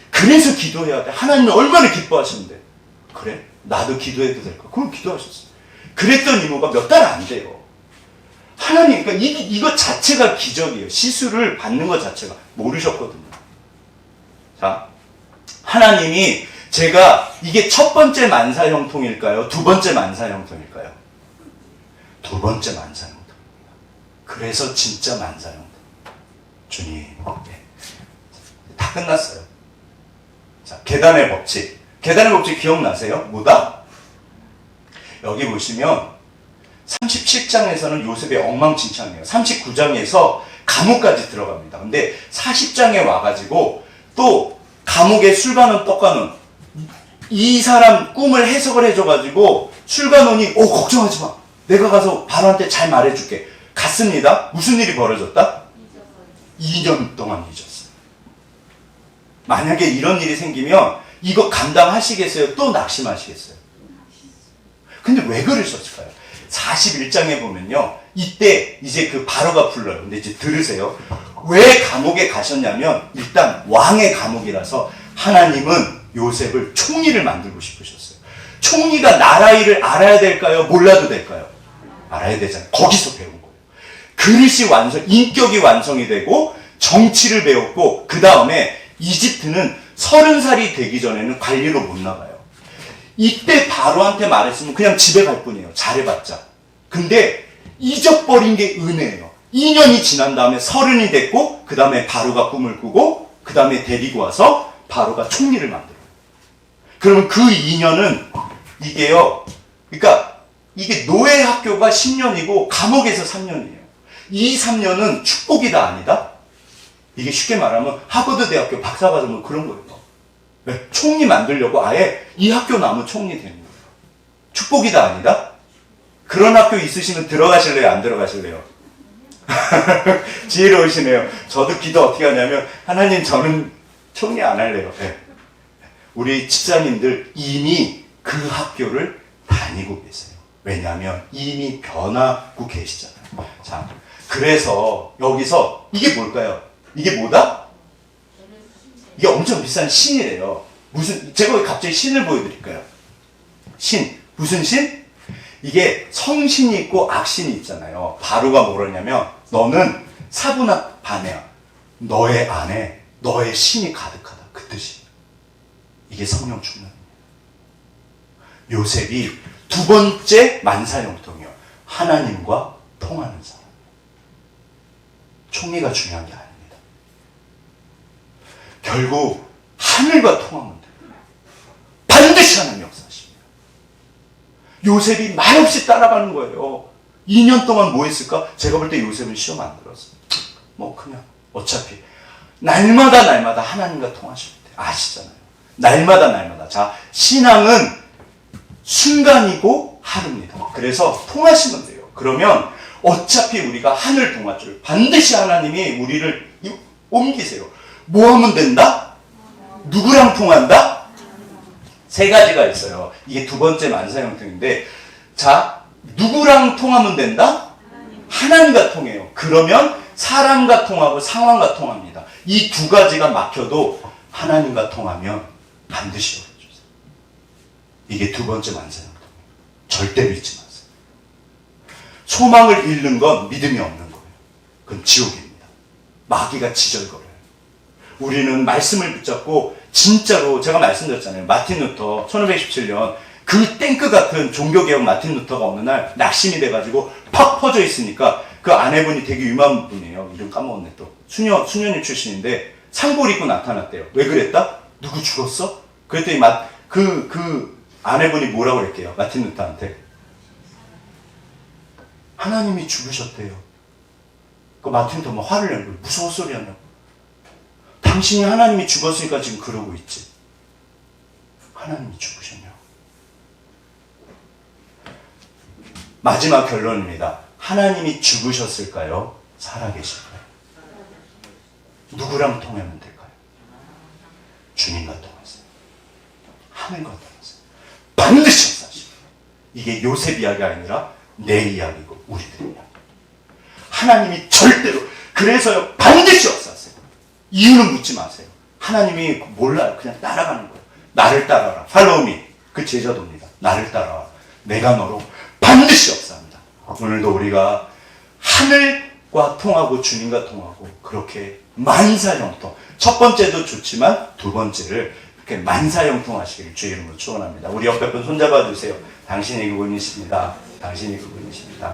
그래서 기도해야 돼. 하나님이 얼마나 기뻐하시는데. 그래? 나도 기도해도 될까? 그럼 기도하셨어요. 그랬던 이모가 몇 달 안 돼요. 하나님, 그러니까 이거 자체가 기적이에요. 시술을 받는 것 자체가. 모르셨거든요. 자, 하나님이 제가 이게 첫 번째 만사형통일까요? 두 번째 만사형통일까요? 두 번째 만사형통. 그래서 진짜 만사형통. 주님, 네. 다 끝났어요. 자, 계단의 법칙. 계단의 법칙 기억나세요? 뭐다? 여기 보시면 37장에서는 요셉이 엉망진창이에요. 39장에서 감옥까지 들어갑니다. 근데 40장에 와가지고 또 감옥에 술가논 떡가논 이 사람 꿈을 해석을 해줘가지고 술가논이 걱정하지 마. 내가 가서 바로한테 잘 말해줄게. 갔습니다. 무슨 일이 벌어졌다? 2년 동안 잊었어요. 만약에 이런 일이 생기면 이거 감당하시겠어요? 또 낙심하시겠어요? 근데 왜 그러셨을까요? 41장에 보면요. 이때 이제 그 바로가 불러요. 근데 이제 들으세요. 왜 감옥에 가셨냐면 일단 왕의 감옥이라서 하나님은 요셉을 총리를 만들고 싶으셨어요. 총리가 나라 일을 알아야 될까요? 몰라도 될까요? 알아야 되잖아요. 거기서 배운 거예요. 그릇이 완성, 인격이 완성이 되고 정치를 배웠고 그 다음에 이집트는 30살이 되기 전에는 관리로 못 나가요. 이때 바로한테 말했으면 그냥 집에 갈 뿐이에요. 잘해봤자. 근데 잊어버린 게 은혜예요. 2년이 지난 다음에 30이 됐고 그 다음에 바로가 꿈을 꾸고 그 다음에 데리고 와서 바로가 총리를 만들어요. 그러면 그 2년은 이게요. 그러니까 이게 노예 학교가 10년이고 감옥에서 3년이에요. 이 3년은 축복이다 아니다? 이게 쉽게 말하면 하버드 대학교 박사과정은 그런 거예요. 네, 총리 만들려고 아예 이 학교 나오면 총리 되는 거예요. 축복이다 아니다? 그런 학교 있으시면 들어가실래요? 안 들어가실래요? 지혜로우시네요. 저도 기도 어떻게 하냐면 하나님 저는 총리 안 할래요. 네. 우리 집사님들 이미 그 학교를 다니고 계세요. 왜냐하면 이미 변하고 계시잖아요. 자, 그래서 여기서 이게 뭘까요? 이게 뭐다? 이게 엄청 비싼 신이래요. 무슨, 제가 갑자기 신을 보여드릴까요? 신. 무슨 신? 이게 성신이 있고 악신이 있잖아요. 바로가 뭐라냐면, 너는 사분학 반해야. 너의 안에 너의 신이 가득하다. 그 뜻이에요. 이게 성령 충만입니다. 요셉이 두 번째 만사형통이요. 하나님과 통하는 사람. 총리가 중요한 게 아닙니다. 결국 하늘과 통하면 돼요. 반드시 하나님 역사하십니다. 요셉이 말없이 따라가는 거예요. 2년 동안 뭐 했을까? 제가 볼 때 요셉은 시험 안 들었어요. 뭐 그냥 어차피 날마다 하나님과 통하실 때 아시잖아요. 날마다. 자, 신앙은 순간이고 하루입니다. 그래서 통하시면 돼요. 그러면 어차피 우리가 하늘 동화줄 반드시 하나님이 우리를 옮기세요. 뭐 하면 된다? 누구랑 통한다? 세 가지가 있어요. 이게 두 번째 만사형통인데, 자, 누구랑 통하면 된다? 하나님과 통해요. 그러면 사람과 통하고 상황과 통합니다. 이 두 가지가 막혀도 하나님과 통하면 반드시 열어주세요. 이게 두 번째 만사형통. 절대 믿지 마세요. 소망을 잃는 건 믿음이 없는 거예요. 그건 지옥입니다. 마귀가 지절거려요. 우리는 말씀을 붙잡고 진짜로 제가 말씀드렸잖아요. 마틴 루터 1517년 그 탱크 같은 종교개혁 마틴 루터가 어느 날 낙심이 돼가지고 팍 퍼져 있으니까 그 아내분이 되게 유명한 분이에요. 이름 까먹었네 또. 수녀님 출신인데 상복 입고 나타났대요. 왜 그랬다? 누구 죽었어? 그랬더니 그 아내분이 뭐라고 그랬게요? 마틴 루터한테. 하나님이 죽으셨대요. 그 마틴 루터 뭐 화를 내는 거예요. 무슨 헛소리 하냐고. 당신이 하나님이 죽었으니까 지금 그러고 있지. 하나님이 죽으셨냐고. 마지막 결론입니다. 하나님이 죽으셨을까요? 살아계실까요? 누구랑 통하면 될까요? 주님과 통하세요. 하늘과 통하세요. 반드시 역사하십니다. 이게 요셉 이야기가 아니라 내 이야기고 우리들 이야기. 하나님이 절대로, 그래서요 반드시 역사하세요. 이유는 묻지 마세요. 하나님이 몰라요. 그냥 따라가는 거예요. 나를 따라라. Follow me. 그 제자도입니다. 나를 따라와. 내가 너로 반드시 역사합니다. 오늘도 우리가 하늘과 통하고 주님과 통하고 그렇게 만사형통. 첫 번째도 좋지만 두 번째를 만사형통하시기를 주의 이름으로 축원합니다. 우리 옆에 분 손잡아 주세요. 당신이 그분이십니다. 당신이 그분이십니다.